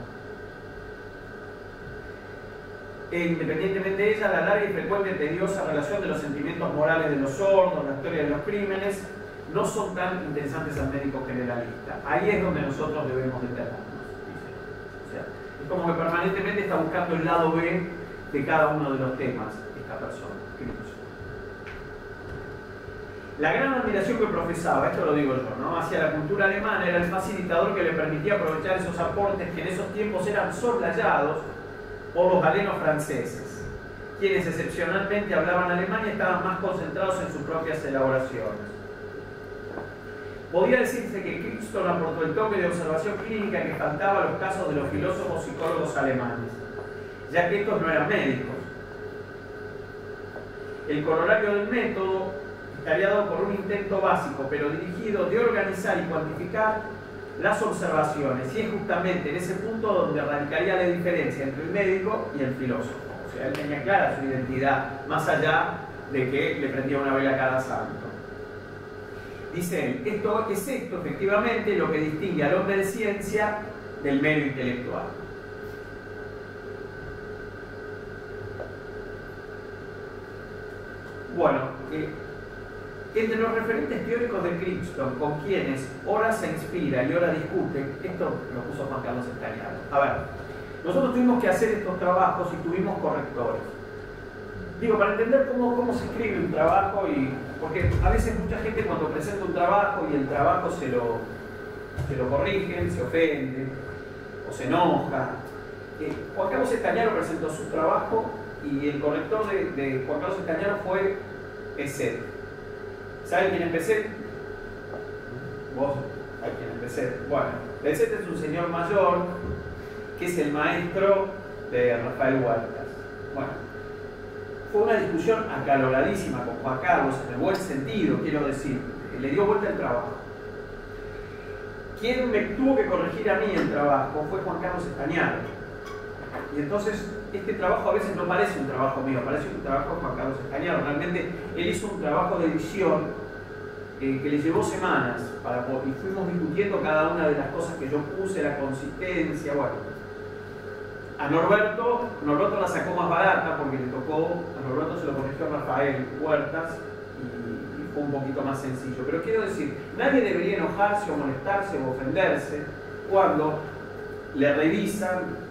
E independientemente de ella, la larga y frecuente y tediosa relación de los sentimientos morales de los sordos, la historia de los crímenes, no son tan interesantes al médico generalista. Ahí es donde nosotros debemos detenernos, dice. O sea, es como que permanentemente está buscando el lado B de cada uno de los temas esta persona. La gran admiración que profesaba, esto lo digo yo, ¿no?, hacia la cultura alemana era el facilitador que le permitía aprovechar esos aportes que en esos tiempos eran soslayados por los galenos franceses, quienes excepcionalmente hablaban alemán y estaban más concentrados en sus propias elaboraciones. Podría decirse que Crichton aportó el toque de observación clínica que faltaba a los casos de los filósofos psicólogos alemanes, ya que estos no eran médicos. El corolario del método estaría dado por un intento básico, pero dirigido, de organizar y cuantificar las observaciones, y es justamente en ese punto donde radicaría la diferencia entre el médico y el filósofo. O sea, él tenía clara su identidad, más allá de que le prendía una vela cada santo. Dice él, esto es efectivamente lo que distingue al hombre de ciencia del mero intelectual. Bueno, entre los referentes teóricos de Crichton, con quienes ora se inspira y ora discute, esto lo puso Juan Carlos Estañaro. A ver, nosotros tuvimos que hacer estos trabajos y tuvimos correctores. Digo, para entender cómo se escribe un trabajo, porque a veces mucha gente cuando presenta un trabajo y el trabajo se lo corrigen, se ofende o se enoja. Juan Carlos Estañaro presentó su trabajo y el corrector de Juan Carlos Estañaro fue Peset. ¿Saben quién es Peset? ¿Vos? ¿Sabés quién es Peset? Bueno, Peset es un señor mayor que es el maestro de Rafael Huertas. Bueno, fue una discusión acaloradísima con Juan Carlos, en el buen sentido, quiero decir. Le dio vuelta el trabajo. Quien me tuvo que corregir a mí el trabajo fue Juan Carlos Estañaro. Y entonces, este trabajo a veces no parece un trabajo mío, parece un trabajo de Juan Carlos Estañaro. Realmente, él hizo un trabajo de edición que le llevó semanas, y fuimos discutiendo cada una de las cosas que yo puse, la consistencia, bueno. a Norberto la sacó más barata porque le tocó, a Norberto se lo corrigió Rafael Huertas y fue un poquito más sencillo. Pero quiero decir, nadie debería enojarse o molestarse o ofenderse cuando le revisan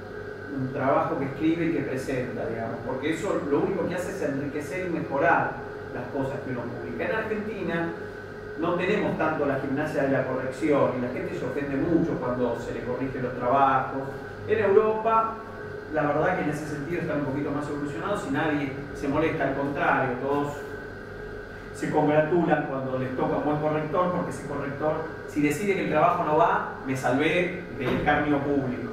un trabajo que escribe y que presenta, digamos, porque eso lo único que hace es enriquecer y mejorar las cosas que uno publica. En Argentina no tenemos tanto la gimnasia de la corrección y la gente se ofende mucho cuando se le corrigen los trabajos. En Europa, la verdad que en ese sentido están un poquito más evolucionados y nadie se molesta, al contrario, todos se congratulan cuando les toca un buen corrector, porque ese corrector, si decide que el trabajo no va, me salvé del escarnio público.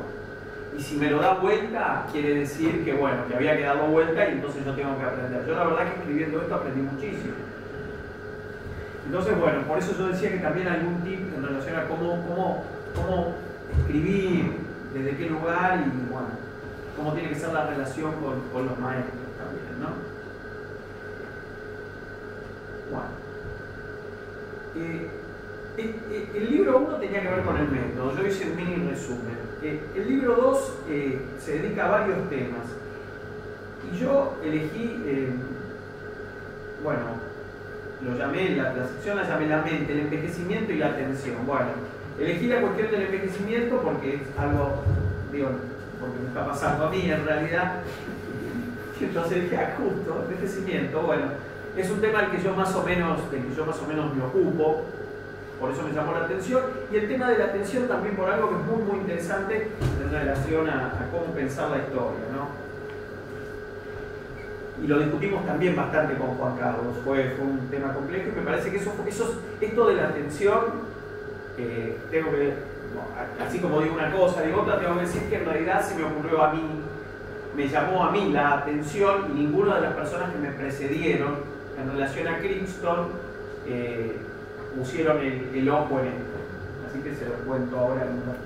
Y si me lo da vuelta, quiere decir que bueno, que había que darlo vuelta y entonces yo tengo que aprender. Yo la verdad que escribiendo esto aprendí muchísimo. Entonces bueno, por eso yo decía que también hay algún tip en relación a cómo escribir, desde qué lugar y bueno, cómo tiene que ser la relación con los maestros también, ¿no? Bueno. El libro 1 tenía que ver con el método, yo hice un mini resumen. El libro 2 se dedica a varios temas y yo elegí, bueno, lo llamé, la sección la llamé la mente, el envejecimiento y la atención. Bueno, elegí la cuestión del envejecimiento porque es algo, digo, porque me está pasando a mí en realidad. Y entonces dije, justo, envejecimiento, bueno, es un tema del que yo más o menos me ocupo, por eso me llamó la atención. Y el tema de la atención también por algo que es muy, muy interesante en relación a cómo pensar la historia, ¿no? Y lo discutimos también bastante con Juan Carlos, fue un tema complejo y me parece que esto de la atención, tengo que, así como digo una cosa, digo otra, tengo que decir que en realidad se me ocurrió a mí, me llamó a mí la atención y ninguna de las personas que me precedieron en relación a Crichton pusieron el ojo en esto. Así que se lo cuento ahora en un rato.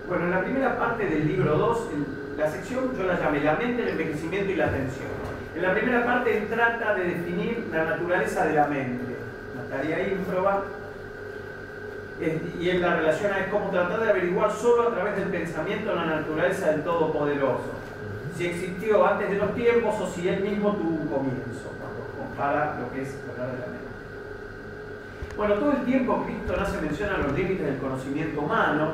Bueno, en la primera parte del libro 2, la sección yo la llamé la mente, el envejecimiento y la atención. En la primera parte él trata de definir la naturaleza de la mente, una tarea ímproba, y él la relaciona es como tratar de averiguar solo a través del pensamiento la naturaleza del Todopoderoso, si existió antes de los tiempos o si él mismo tuvo un comienzo, cuando compara lo que es hablar de la mente. Bueno, todo el tiempo Cristo hace mención a los límites del conocimiento humano,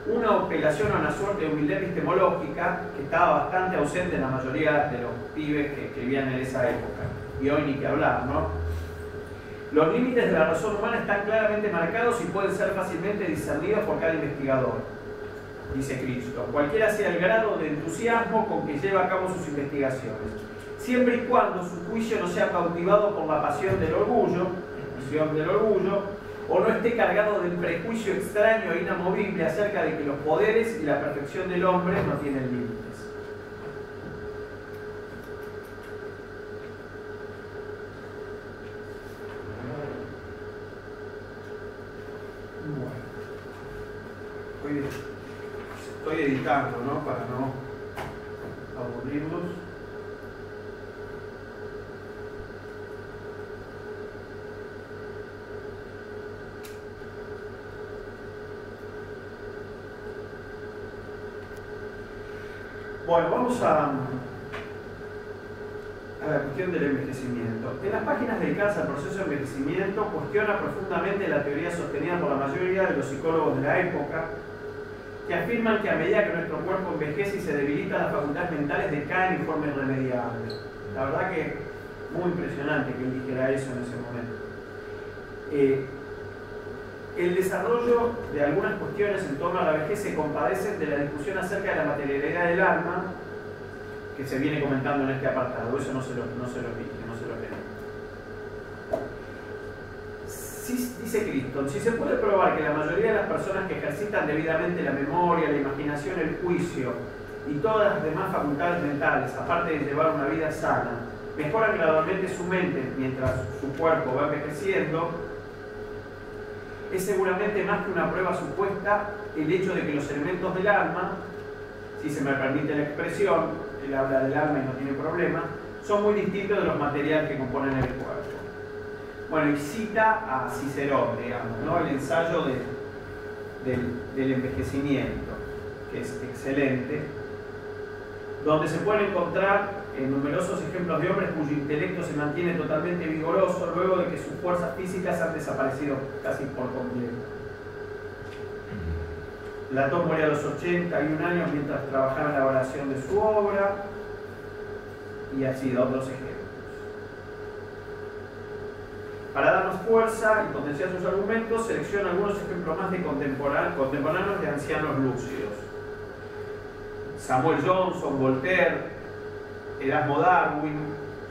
una apelación a una suerte de humildad epistemológica que estaba bastante ausente en la mayoría de los pibes que escribían en esa época, y hoy ni que hablar, ¿no? Los límites de la razón humana están claramente marcados y pueden ser fácilmente discernidos por cada investigador, dice Cristo, cualquiera sea el grado de entusiasmo con que lleva a cabo sus investigaciones, siempre y cuando su juicio no sea cautivado por la pasión del orgullo, o no esté cargado del prejuicio extraño e inamovible acerca de que los poderes y la perfección del hombre no tienen límites. Bueno, estoy editando, ¿no? Para no aburrirlos. Bueno, vamos a la cuestión del envejecimiento. En las páginas dedicadas al proceso de envejecimiento cuestiona profundamente la teoría sostenida por la mayoría de los psicólogos de la época, que afirman que a medida que nuestro cuerpo envejece y se debilita, las facultades mentales decaen de forma irremediable. La verdad que muy impresionante que él dijera eso en ese momento. El desarrollo de algunas cuestiones en torno a la vejez se compadecen de la discusión acerca de la materialidad del alma que se viene comentando en este apartado. Eso no se lo tenemos. Dice Cristo, si se puede probar que la mayoría de las personas que ejercitan debidamente la memoria, la imaginación, el juicio y todas las demás facultades mentales, aparte de llevar una vida sana, mejoran gradualmente su mente mientras su cuerpo va envejeciendo, es seguramente más que una prueba supuesta el hecho de que los elementos del alma, si se me permite la expresión, él habla del alma y no tiene problema, son muy distintos de los materiales que componen el cuerpo. Bueno, y cita a Cicerón, digamos, ¿no? El ensayo del envejecimiento, que es excelente, donde se pueden encontrar numerosos ejemplos de hombres cuyo intelecto se mantiene totalmente vigoroso luego de que sus fuerzas físicas han desaparecido casi por completo. Platón murió a los 81 años mientras trabajaba en la elaboración de su obra, y así otros ejemplos. Para darnos fuerza y potenciar sus argumentos, selecciona algunos ejemplos más de contemporáneos de ancianos lúcidos. Samuel Johnson, Voltaire, Erasmo Darwin,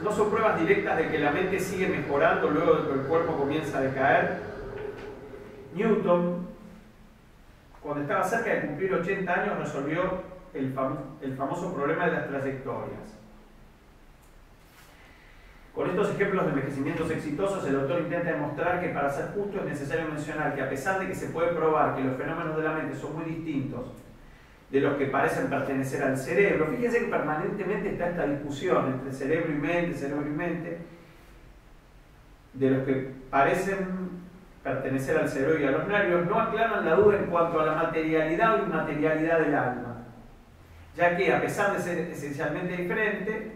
no son pruebas directas de que la mente sigue mejorando luego de que el cuerpo comienza a decaer. Newton, cuando estaba cerca de cumplir 80 años, resolvió el famoso problema de las trayectorias. Con estos ejemplos de envejecimientos exitosos, el autor intenta demostrar que para ser justo es necesario mencionar que a pesar de que se puede probar que los fenómenos de la mente son muy distintos de los que parecen pertenecer al cerebro, fíjense que permanentemente está esta discusión entre cerebro y mente, de los que parecen pertenecer al cerebro y a los nervios, no aclaran la duda en cuanto a la materialidad o inmaterialidad del alma, ya que a pesar de ser esencialmente diferente,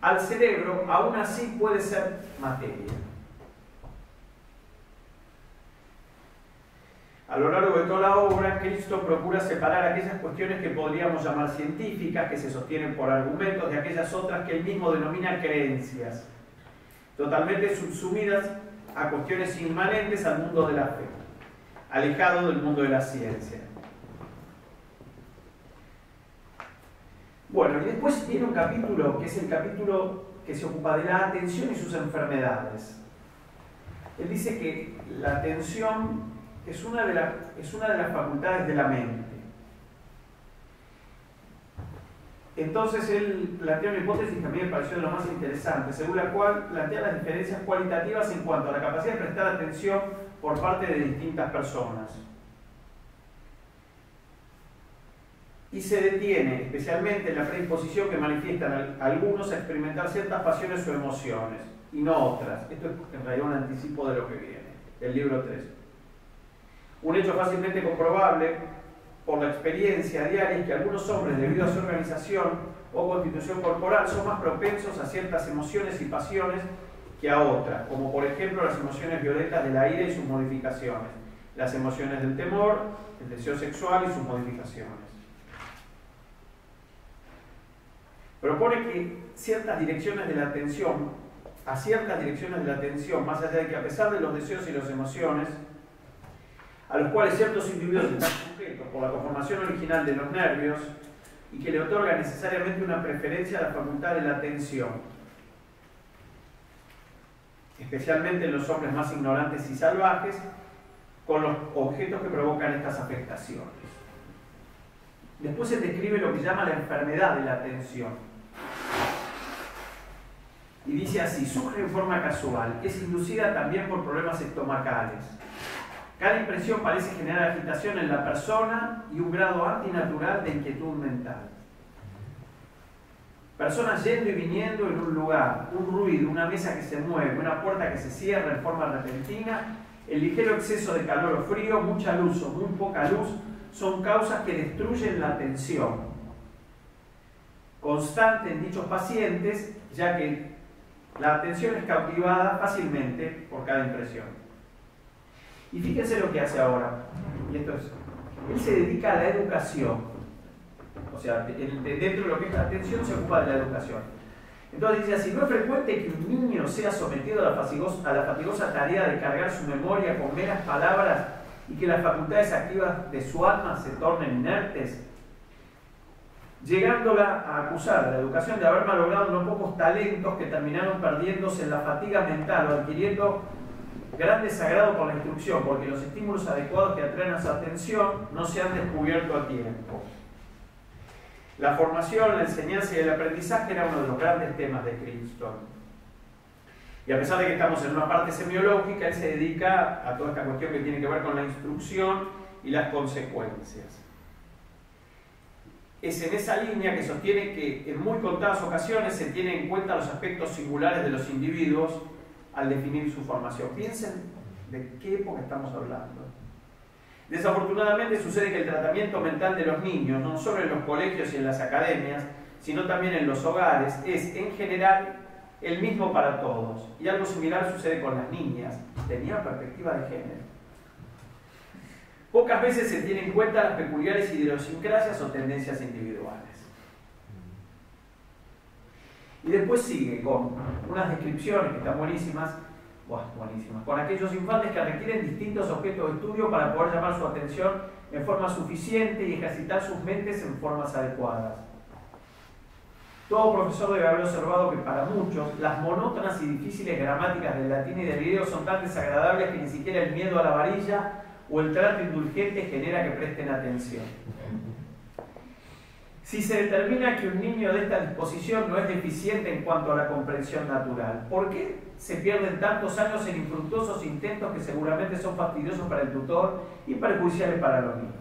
al cerebro aún así puede ser materia. A lo largo de toda la obra, Cristo procura separar aquellas cuestiones que podríamos llamar científicas, que se sostienen por argumentos, de aquellas otras que él mismo denomina creencias, totalmente subsumidas a cuestiones inmanentes al mundo de la fe, alejado del mundo de la ciencia. Bueno, y después viene un capítulo que es el capítulo que se ocupa de la atención y sus enfermedades. Él dice que la atención es una de las facultades de la mente. Entonces él plantea una hipótesis que a mí me pareció de lo más interesante, según la cual plantea las diferencias cualitativas en cuanto a la capacidad de prestar atención por parte de distintas personas. Y se detiene especialmente en la predisposición que manifiestan algunos a experimentar ciertas pasiones o emociones, y no otras. Esto es en realidad un anticipo de lo que viene, del libro 3. Un hecho fácilmente comprobable por la experiencia diaria es que algunos hombres, debido a su organización o constitución corporal, son más propensos a ciertas emociones y pasiones que a otras, como por ejemplo las emociones violentas de la ira y sus modificaciones, las emociones del temor, el deseo sexual y sus modificaciones. Propone que ciertas direcciones de la atención, más allá de que a pesar de los deseos y las emociones, a los cuales ciertos individuos están sujetos por la conformación original de los nervios y que le otorga necesariamente una preferencia a la facultad de la atención, especialmente en los hombres más ignorantes y salvajes, con los objetos que provocan estas afectaciones. Después se describe lo que llama la enfermedad de la atención. Y dice así: surge en forma casual, es inducida también por problemas estomacales. Cada impresión parece generar agitación en la persona y un grado antinatural de inquietud mental. Personas yendo y viniendo en un lugar, un ruido, una mesa que se mueve, una puerta que se cierra en forma repentina, el ligero exceso de calor o frío, mucha luz o muy poca luz, son causas que destruyen la atención constante en dichos pacientes, ya que la atención es cautivada fácilmente por cada impresión. Y fíjense lo que hace ahora, y esto es, él se dedica a la educación, o sea, dentro de lo que es la atención se ocupa de la educación. Entonces dice así: no es frecuente que un niño sea sometido a la fatigosa tarea de cargar su memoria con meras palabras y que las facultades activas de su alma se tornen inertes, llegándola a acusar a la educación de haber malogrado no pocos talentos que terminaron perdiéndose en la fatiga mental o adquiriendo gran desagrado por la instrucción, porque los estímulos adecuados que atraen a su atención no se han descubierto a tiempo. La formación, la enseñanza y el aprendizaje era uno de los grandes temas de Cristo. Y a pesar de que estamos en una parte semiológica, él se dedica a toda esta cuestión que tiene que ver con la instrucción y las consecuencias. Es en esa línea que sostiene que en muy contadas ocasiones se tienen en cuenta los aspectos singulares de los individuos al definir su formación. Piensen de qué época estamos hablando. Desafortunadamente sucede que el tratamiento mental de los niños, no solo en los colegios y en las academias, sino también en los hogares, es en general el mismo para todos. Y algo similar sucede con las niñas. Tenía perspectiva de género. Pocas veces se tienen en cuenta las peculiares idiosincrasias o tendencias individuales. Y después sigue con unas descripciones que están buenísimas, con aquellos infantes que requieren distintos objetos de estudio para poder llamar su atención en forma suficiente y ejercitar sus mentes en formas adecuadas. Todo profesor debe haber observado que para muchos las monótonas y difíciles gramáticas del latín y del griego son tan desagradables que ni siquiera el miedo a la varilla o el trato indulgente genera que presten atención. Si se determina que un niño de esta disposición no es deficiente en cuanto a la comprensión natural, ¿por qué se pierden tantos años en infructuosos intentos que seguramente son fastidiosos para el tutor y perjudiciales para los niños?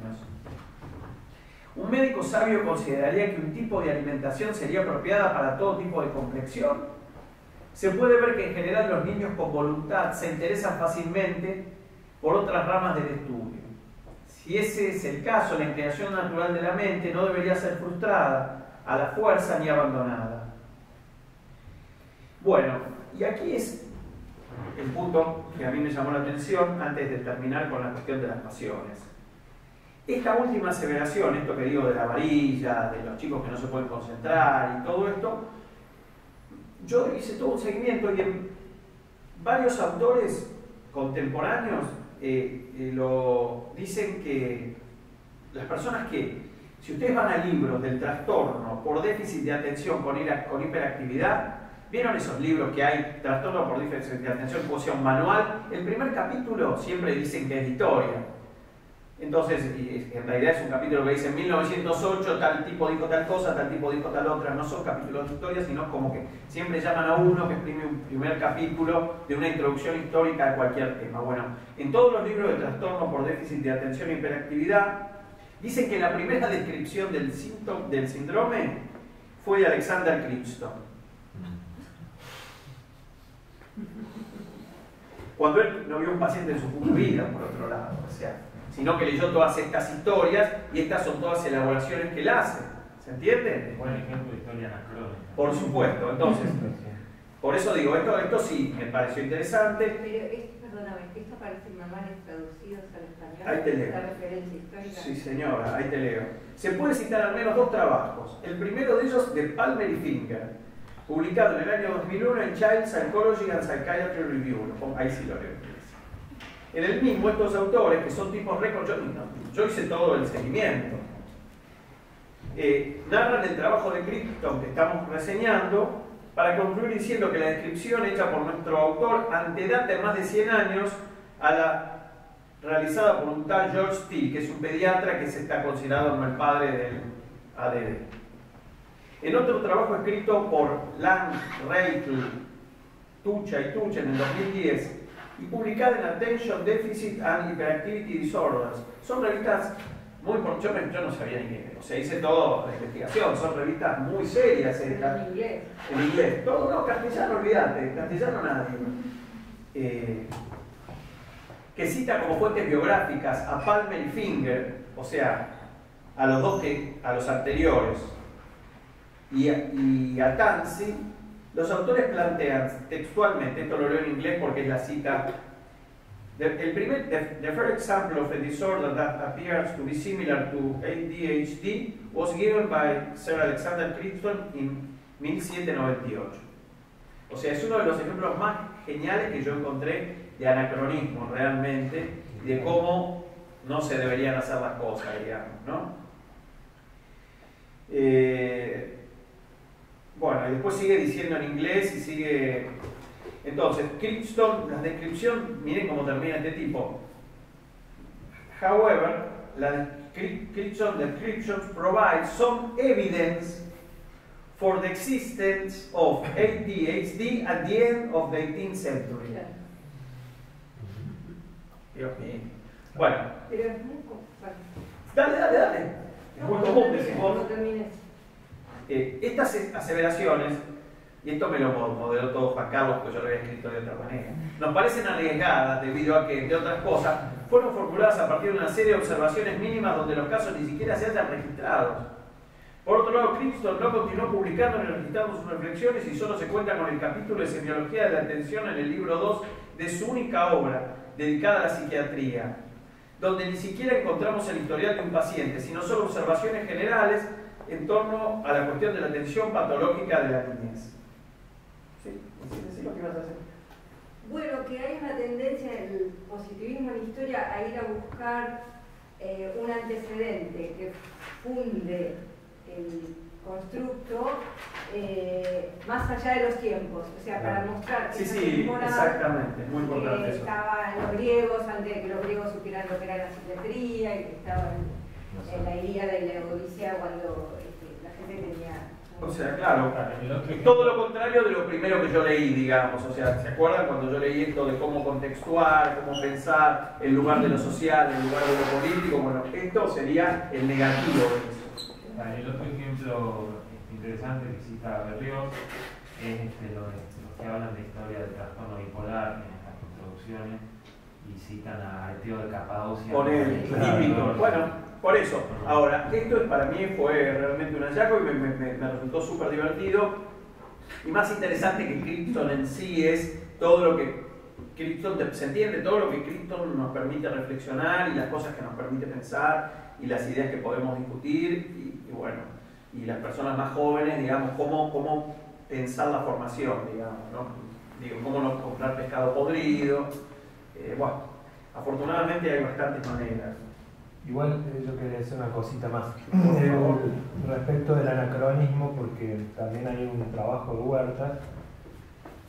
Un médico sabio consideraría que un tipo de alimentación sería apropiada para todo tipo de complexión. Se puede ver que en general los niños con voluntad se interesan fácilmente por otras ramas del estudio. Si ese es el caso, la inclinación natural de la mente no debería ser frustrada a la fuerza ni abandonada. Bueno, y aquí es el punto que a mí me llamó la atención antes de terminar con la cuestión de las pasiones. Esta última aseveración, esto que digo de la varilla, de los chicos que no se pueden concentrar y todo esto, yo hice todo un seguimiento y en varios autores contemporáneos lo dicen que las personas que, si ustedes van a libros del trastorno por déficit de atención con hiperactividad, ¿vieron esos libros que hay, trastorno por déficit de atención, como sea un manual? El primer capítulo siempre dicen que es de historia. Entonces, en realidad es un capítulo que dice en 1908 tal tipo dijo tal cosa, tal tipo dijo tal otra. No son capítulos de historia, sino como que siempre llaman a uno que exprime un primer capítulo de una introducción histórica a cualquier tema. Bueno, en todos los libros de trastorno por déficit de atención e hiperactividad, dicen que la primera descripción del síndrome fue de Alexander Crichton. Cuando él no vio un paciente en su puta vida, por otro lado, o sea, sino que leyó todas estas historias y estas son todas elaboraciones que él hace. ¿Se entiende? Buen ejemplo de historia anacrónica. Por supuesto. Entonces, por eso digo, esto sí me pareció interesante. Pero, perdóname, ¿esto aparece en manuales traducidos al español? Ahí te leo. ¿La referencia histórica? Sí, señora, ahí te leo. Se puede citar al menos dos trabajos. El primero de ellos de Palmer y Finger, publicado en el año 2001 en Child Psychology and Psychiatry Review. Ahí sí lo leo. En el mismo, estos autores, que son tipos récord, yo hice todo el seguimiento, narran el trabajo de Crichton que estamos reseñando para concluir diciendo que la descripción hecha por nuestro autor antedata más de 100 años a la realizada por un tal George Steele, que es un pediatra que se está considerado como el padre del ADD. En otro trabajo escrito por Lang, Reichel, Tucha y Tucha en el 2010, y publicada en Attention Deficit and Hyperactivity Disorders. Son revistas muy... Yo no sabía ni qué, o sea, hice todo la investigación, son revistas muy serias. En inglés. En inglés. Todo, no, castellano, olvídate, castellano nadie. Que cita como fuentes biográficas a Palmer y Finger, o sea, a los dos a los anteriores, y a Tansey. Los autores plantean textualmente, esto lo leo en inglés porque es la cita, the first example of a disorder that appears to be similar to ADHD was given by Sir Alexander Crichton in 1798. O sea, es uno de los ejemplos más geniales que yo encontré de anacronismo realmente, de cómo no se deberían hacer las cosas, digamos, ¿no? Bueno, y después sigue diciendo en inglés y sigue... Entonces, Crichton, la descripción, miren cómo termina este tipo. However, la Crichton descriptions provide some evidence for the existence of ADHD at the end of the 18th century. Dios mío. Bueno. Pero es muy común. Dale. Es muy común, decimos. No termines. Estas aseveraciones y esto me lo modeló todo Juan Carlos, porque yo lo había escrito de otra manera, nos parecen arriesgadas debido a que, entre otras cosas, fueron formuladas a partir de una serie de observaciones mínimas donde los casos ni siquiera se hayan registrado. Por otro lado, Crichton no continuó publicando ni registrando sus reflexiones y solo se cuenta con el capítulo de semiología de la atención en el libro 2 de su única obra, dedicada a la psiquiatría, donde ni siquiera encontramos el historial de un paciente, sino solo observaciones generales en torno a la cuestión de la atención patológica de la niñez. ¿Sí? ¿Sí lo que ibas a hacer? Bueno, que hay una tendencia en el positivismo en historia a ir a buscar un antecedente que funde el constructo más allá de los tiempos, o sea, para mostrar que exactamente, muy importante eso. Estaban los griegos antes de que los griegos supieran lo que era la psiquiatría y que estaban en la Ilíada y la Odisea cuando la gente tenía... O sea, claro, todo lo contrario de lo primero que yo leí, digamos. O sea, ¿se acuerdan cuando yo leí esto de cómo contextuar, cómo pensar el lugar de lo social, el lugar de lo político? Bueno, esto sería el negativo de eso. El otro ejemplo interesante que cita Berlioz es los que hablan de historia del trastorno bipolar en estas introducciones y citan a Eteo de Capadocia. Con el típico. Bueno, por eso. Ahora, esto para mí fue realmente un hallazgo y me resultó súper divertido. Y más interesante que Crichton en sí es todo lo que Crichton, se entiende todo lo que Crichton nos permite reflexionar y las cosas que nos permite pensar y las ideas que podemos discutir y bueno, y las personas más jóvenes, digamos, cómo pensar la formación, digamos, ¿no? Digo, cómo no comprar pescado podrido. Bueno, afortunadamente hay bastantes maneras. Igual yo quería decir una cosita más respecto del anacronismo, porque también hay un trabajo de Huerta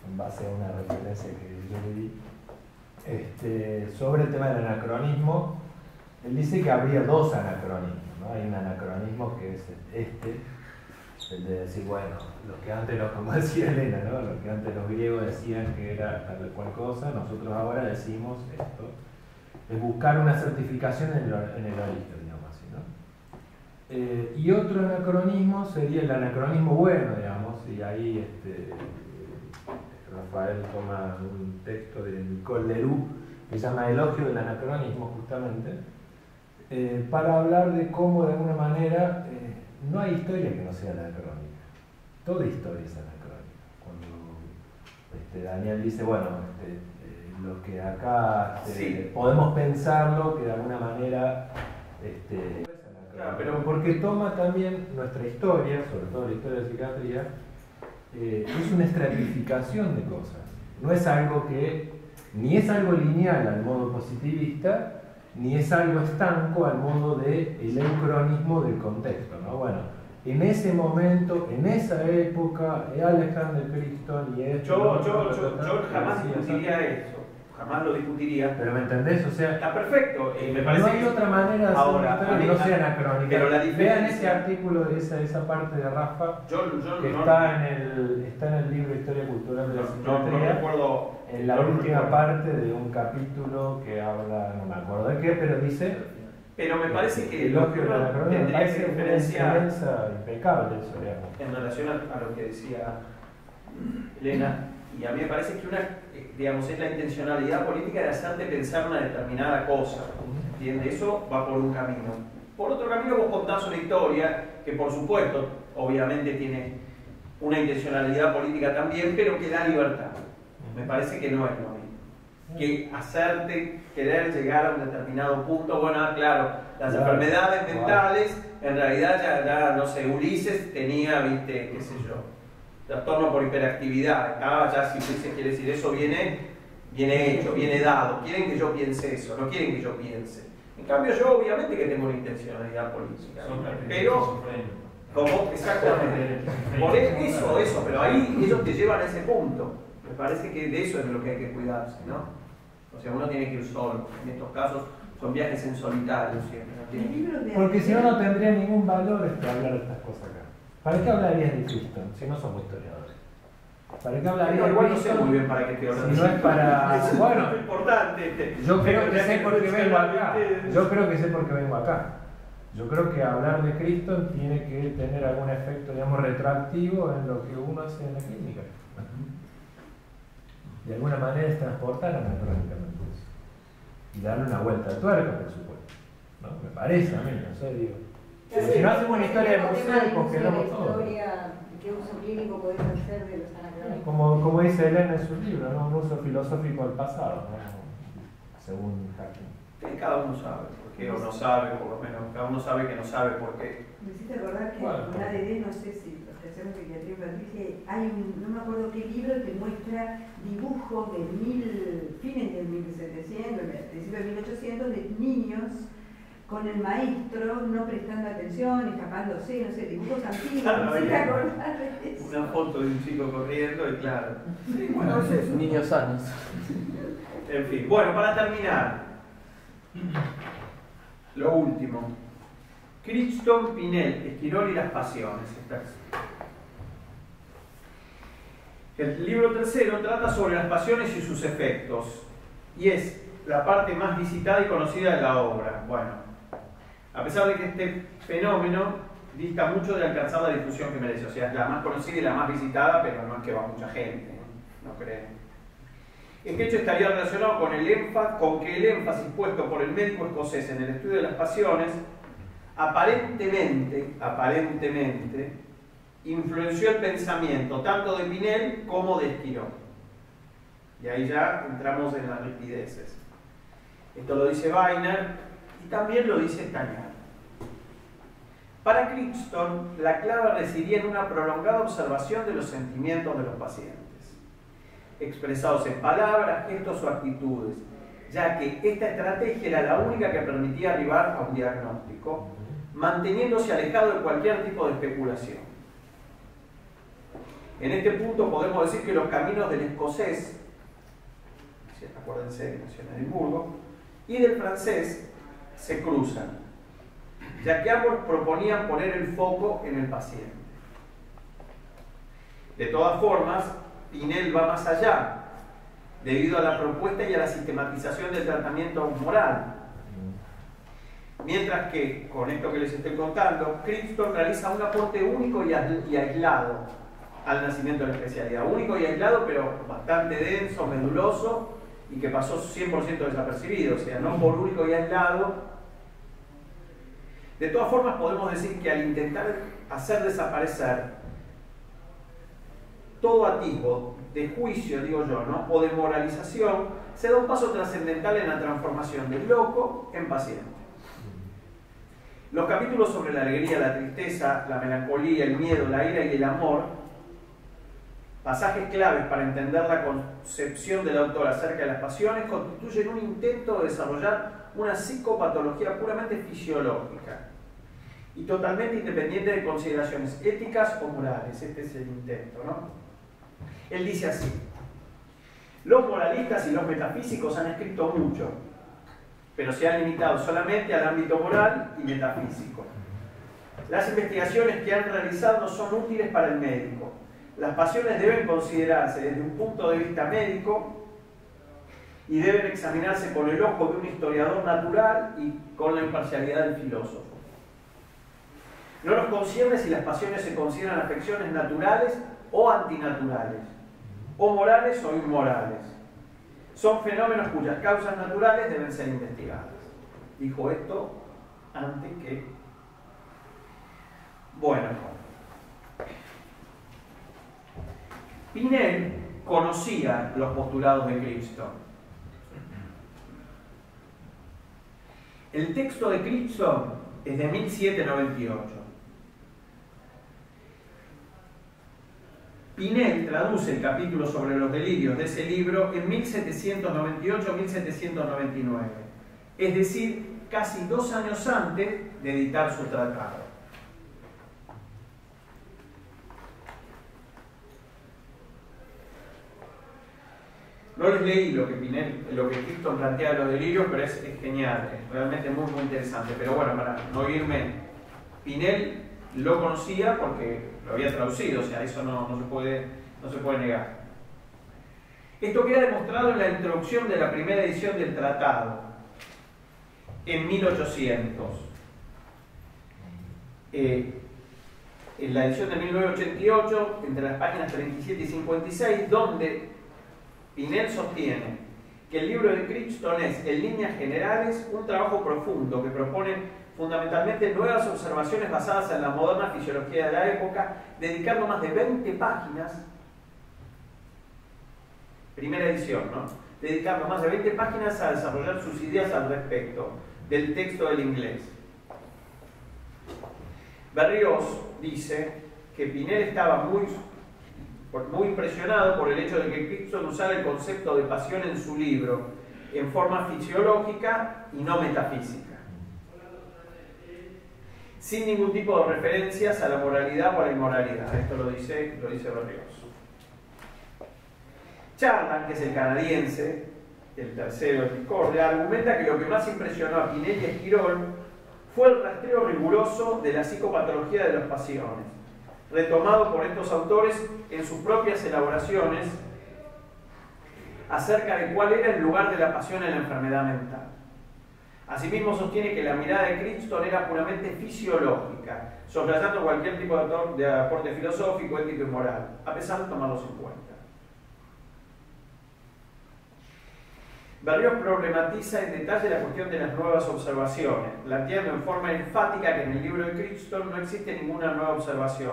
en base a una referencia que yo le di sobre el tema del anacronismo. Él dice que habría dos anacronismos, ¿no? Hay un anacronismo que es el de decir, bueno, los que antes, como decía Elena, ¿no? Los que antes los griegos decían que era tal cual cosa, nosotros ahora decimos esto. Es buscar una certificación en el origen, digamos así, ¿no? Y otro anacronismo sería el anacronismo bueno, digamos, y ahí Rafael toma un texto de Nicole Leroux que se llama Elogio del anacronismo, justamente, para hablar de cómo de alguna manera no hay historia que no sea anacrónica. Toda historia es anacrónica. Cuando Daniel dice, bueno, lo que acá podemos pensarlo, que de alguna manera pero porque toma también nuestra historia, sobre todo la historia de la psiquiatría, es una estratificación de cosas. No es algo que, ni es algo lineal al modo positivista, ni es algo estanco al modo del eucronismo del contexto, ¿no? Bueno, en ese momento, en esa época, Alexander Crichton y esto... Yo jamás discutiría eso, jamás lo discutiría. Pero ¿me entendés? O sea, está perfecto. Me parece no hay otra manera de hacer que no sea anacrónica. Pero la diferencia... Vean ese artículo de esa parte de Rafa, que está en el libro Historia Cultural de la Psiquiatría. No recuerdo... En la última parte de un capítulo que habla, no me acuerdo de qué, pero dice... Pero me parece que lo que uno tendría que diferenciar impecable eso, digamos. En relación a lo que decía Elena, y a mí me parece que digamos, es la intencionalidad política de hacerte pensar una determinada cosa, ¿entiendes? Eso va por un camino. Por otro camino vos contás una historia que por supuesto, obviamente tiene una intencionalidad política también, pero que da libertad. Me parece que no es lo mismo. Que hacerte querer llegar a un determinado punto, bueno, claro, las enfermedades mentales, en realidad ya no sé, Ulises tenía, viste, qué sé yo, trastorno por hiperactividad, estaba ya, si Ulises quiere decir eso, viene hecho, viene dado, quieren que yo piense eso, no quieren que yo piense. En cambio yo obviamente que tengo una intencionalidad política, pero... ¿Cómo? Exactamente. Por eso, pero ahí ellos te llevan a ese punto. Me parece que de eso es de lo que hay que cuidarse, ¿no? O sea, uno tiene que ir solo. En estos casos son viajes en solitario siempre. Porque si no, no tendría ningún valor hablar de estas cosas acá. ¿Para qué hablarías de Crichton si no somos historiadores? ¿Para qué hablarías de igual no sé muy bien para qué te hablas. Si no es para... Bueno, es importante. Yo creo que sé por qué vengo acá. Yo creo que sé por qué vengo acá. yo creo que hablar de Cristo tiene que tener algún efecto, digamos, retroactivo en lo que uno hace en la clínica. De alguna manera es transportar anacrónicamente eso. Y darle una vuelta de tuerca, por supuesto. ¿No? Me parece a mí, no sé, digo. Si no hacemos una historia de museo y congelamos todo. ¿Qué uso clínico podés hacer de los anacrónicos? Como dice Elena en su libro, ¿no? Un uso filosófico del pasado, ¿no? Según Hacking. Cada uno sabe por qué, o no sabe, por lo menos, cada uno sabe que no sabe por qué. Me hiciste acordar que en ADD, no sé si los que hacemos psiquiatría infantil, hay un, no me acuerdo qué libro que muestra dibujos de fines del 1700, principios de 1800, de niños con el maestro no prestando atención, escapándose, no sé, dibujos antiguos, Claro, no sé qué acordar de eso. Una foto de un chico corriendo y claro. Sí, bueno, es eso. Niños sanos. En fin, bueno, para terminar, lo último. Crichton, Pinel, Esquirol y las pasiones. El libro tercero trata sobre las pasiones y sus efectos, y es la parte más visitada y conocida de la obra. Bueno, a pesar de que este fenómeno dista mucho de alcanzar la difusión que merece, o sea, es la más conocida y la más visitada, pero no es que va mucha gente, no creen. Este hecho estaría relacionado con que el énfasis puesto por el médico escocés en el estudio de las pasiones aparentemente influenció el pensamiento tanto de Pinel como de Esquirol. Y ahí ya entramos en las ripideces. Esto lo dice Weiner y también lo dice Tañán. Para Crichton, la clave residía en una prolongada observación de los sentimientos de los pacientes, expresados en palabras, gestos o actitudes, ya que esta estrategia era la única que permitía arribar a un diagnóstico, manteniéndose alejado de cualquier tipo de especulación. En este punto podemos decir que los caminos del escocés, acuérdense que nació en Edimburgo, y del francés se cruzan, ya que ambos proponían poner el foco en el paciente. De todas formas, Pinel va más allá, debido a la propuesta y a la sistematización del tratamiento moral. Mientras que, con esto que les estoy contando, Crichton realiza un aporte único y aislado al nacimiento de la especialidad. Único y aislado, pero bastante denso, meduloso, y que pasó 100% desapercibido, o sea, no por único y aislado. De todas formas, podemos decir que al intentar hacer desaparecer todo atisbo de juicio, digo yo, ¿no?, o de moralización, se da un paso trascendental en la transformación del loco en paciente. Los capítulos sobre la alegría, la tristeza, la melancolía, el miedo, la ira y el amor, pasajes claves para entender la concepción del autor acerca de las pasiones, constituyen un intento de desarrollar una psicopatología puramente fisiológica y totalmente independiente de consideraciones éticas o morales. Este es el intento, ¿no? Él dice así: los moralistas y los metafísicos han escrito mucho, pero se han limitado solamente al ámbito moral y metafísico. Las investigaciones que han realizado no son útiles para el médico. Las pasiones deben considerarse desde un punto de vista médico y deben examinarse con el ojo de un historiador natural y con la imparcialidad del filósofo. No nos concierne si las pasiones se consideran afecciones naturales o antinaturales, o morales o inmorales. Son fenómenos cuyas causas naturales deben ser investigadas. Dijo esto antes que... Bueno, Pinel conocía los postulados de Crichton. El texto de Crichton es de 1798. Pinel traduce el capítulo sobre los delirios de ese libro en 1798-1799, es decir, casi 2 años antes de editar su tratado. No les leí lo que Crichton plantea de los delirios, pero es genial, es realmente muy interesante. Pero bueno, para no irme, Pinel lo conocía porque lo había traducido, o sea, eso no se puede negar. Esto queda demostrado en la introducción de la primera edición del tratado, en 1800. en la edición de 1988, entre las páginas 37 y 56, donde Pinel sostiene que el libro de Crichton es, en líneas generales, un trabajo profundo que propone fundamentalmente nuevas observaciones basadas en la moderna fisiología de la época, dedicando más de 20 páginas, primera edición, ¿no? Dedicando más de 20 páginas a desarrollar sus ideas al respecto del texto del inglés. Berrios dice que Pinel estaba muy impresionado por el hecho de que Crichton usara el concepto de pasión en su libro en forma fisiológica y no metafísica, sin ningún tipo de referencias a la moralidad o a la inmoralidad. Esto lo dice Berrios. Charland, que es el canadiense, el tercero de Discordia, argumenta que lo que más impresionó a Pinel y Esquirol fue el rastreo riguroso de la psicopatología de las pasiones, retomado por estos autores en sus propias elaboraciones acerca de cuál era el lugar de la pasión en la enfermedad mental. Asimismo sostiene que la mirada de Crichton era puramente fisiológica, soslayando cualquier tipo de aporte filosófico, ético y moral, a pesar de tomarlos en cuenta. Berrios problematiza en detalle la cuestión de las nuevas observaciones, planteando en forma enfática que en el libro de Crichton no existe ninguna nueva observación,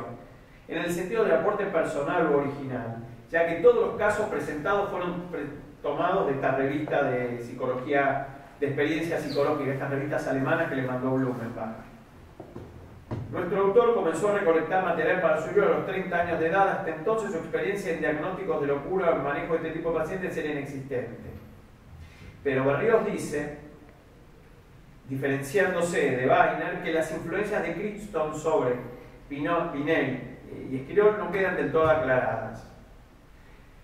en el sentido de aporte personal o original, ya que todos los casos presentados fueron tomados de esta revista de psicología, de experiencia psicológica, estas revistas alemanas que le mandó Blumenbach. Nuestro autor comenzó a recolectar material para su libro a los 30 años de edad. Hasta entonces su experiencia en diagnósticos de locura o el manejo de este tipo de pacientes era inexistente. Pero Berrios dice, diferenciándose de Weiner, que las influencias de Crichton sobre Pinel y Esquirol no quedan del todo aclaradas.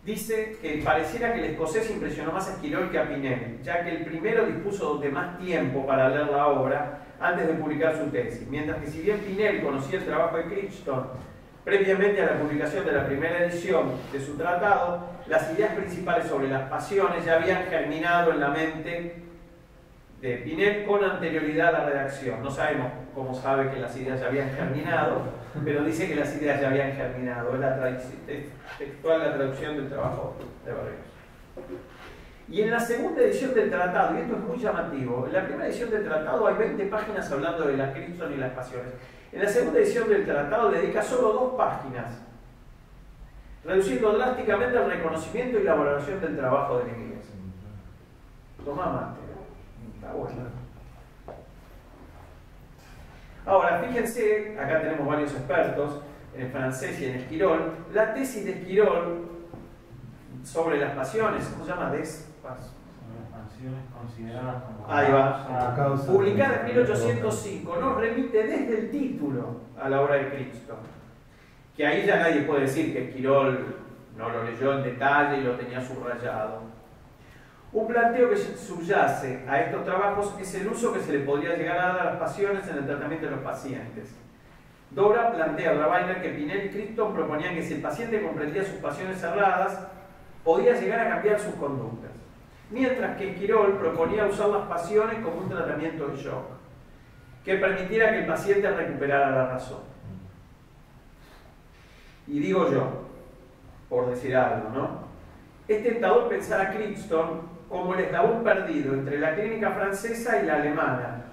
Dice que pareciera que el escocés impresionó más a Esquirol que a Pinel, ya que el primero dispuso de más tiempo para leer la obra antes de publicar su tesis, mientras que si bien Pinel conocía el trabajo de Crichton previamente a la publicación de la primera edición de su tratado, las ideas principales sobre las pasiones ya habían germinado en la mente de Pinel con anterioridad a la redacción. No sabemos cómo sabe que las ideas ya habían germinado, pero dice que las ideas ya habían germinado. Es textual la traducción del trabajo de Berrios. Y en la segunda edición del tratado, y esto es muy llamativo, en la primera edición del tratado hay 20 páginas hablando de la Crichton y las pasiones. En la segunda edición del tratado dedica solo 2 páginas, reduciendo drásticamente el reconocimiento y la valoración del trabajo del inglés. Tomá mate, está bueno. Ahora, fíjense, acá tenemos varios expertos, en francés y en Esquirol, la tesis de Esquirol sobre las pasiones, ¿cómo se llama? Consideradas como ahí va, publicada en 1805, nos remite desde el título a la obra de Crichton, que ahí ya nadie puede decir que Esquirol no lo leyó en detalle y lo tenía subrayado. Un planteo que subyace a estos trabajos es el uso que se le podría llegar a dar a las pasiones en el tratamiento de los pacientes. Dora plantea a Weiner que Pinel y Crichton proponían que si el paciente comprendía sus pasiones cerradas, podía llegar a cambiar sus conductas, mientras que Esquirol proponía usar las pasiones como un tratamiento de shock, que permitiera que el paciente recuperara la razón. Y digo yo, por decir algo, ¿no? Es tentador pensar a Crichton como el eslabón perdido entre la clínica francesa y la alemana,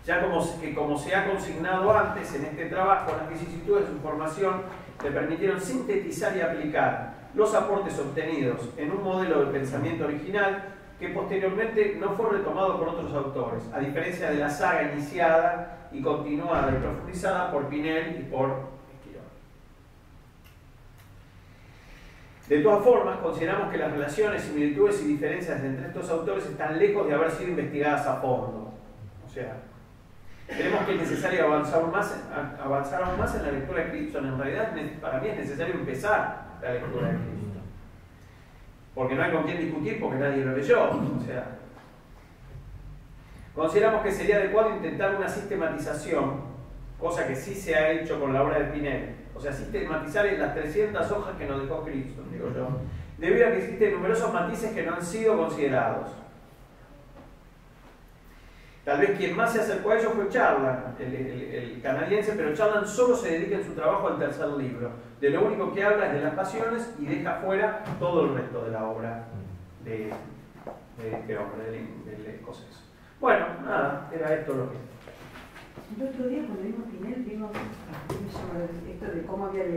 ya como se ha consignado antes en este trabajo, las vicisitudes de su formación le permitieron sintetizar y aplicar los aportes obtenidos en un modelo de pensamiento original que posteriormente no fue retomado por otros autores, a diferencia de la saga iniciada y continuada y profundizada por Pinel y por Esquirol. De todas formas, consideramos que las relaciones, similitudes y diferencias entre estos autores están lejos de haber sido investigadas a fondo. O sea, creemos que es necesario avanzar aún más en la lectura de Crichton. En realidad, para mí es necesario empezar la lectura de Crichton, porque no hay con quién discutir, porque nadie lo leyó. O sea, consideramos que sería adecuado intentar una sistematización, cosa que sí se ha hecho con la obra de Pinel, o sea, sistematizar en las 300 hojas que nos dejó Crichton, digo yo, debido a que existen numerosos matices que no han sido considerados. Tal vez quien más se acercó a ellos fue Charlan, el canadiense, pero Charlan solo se dedica en su trabajo al tercer libro. De lo único que habla es de las pasiones y deja fuera todo el resto de la obra de este hombre, del escocés. Bueno, nada, era esto lo que... El otro día cuando vimos Pinel, vimos esto de cómo había leído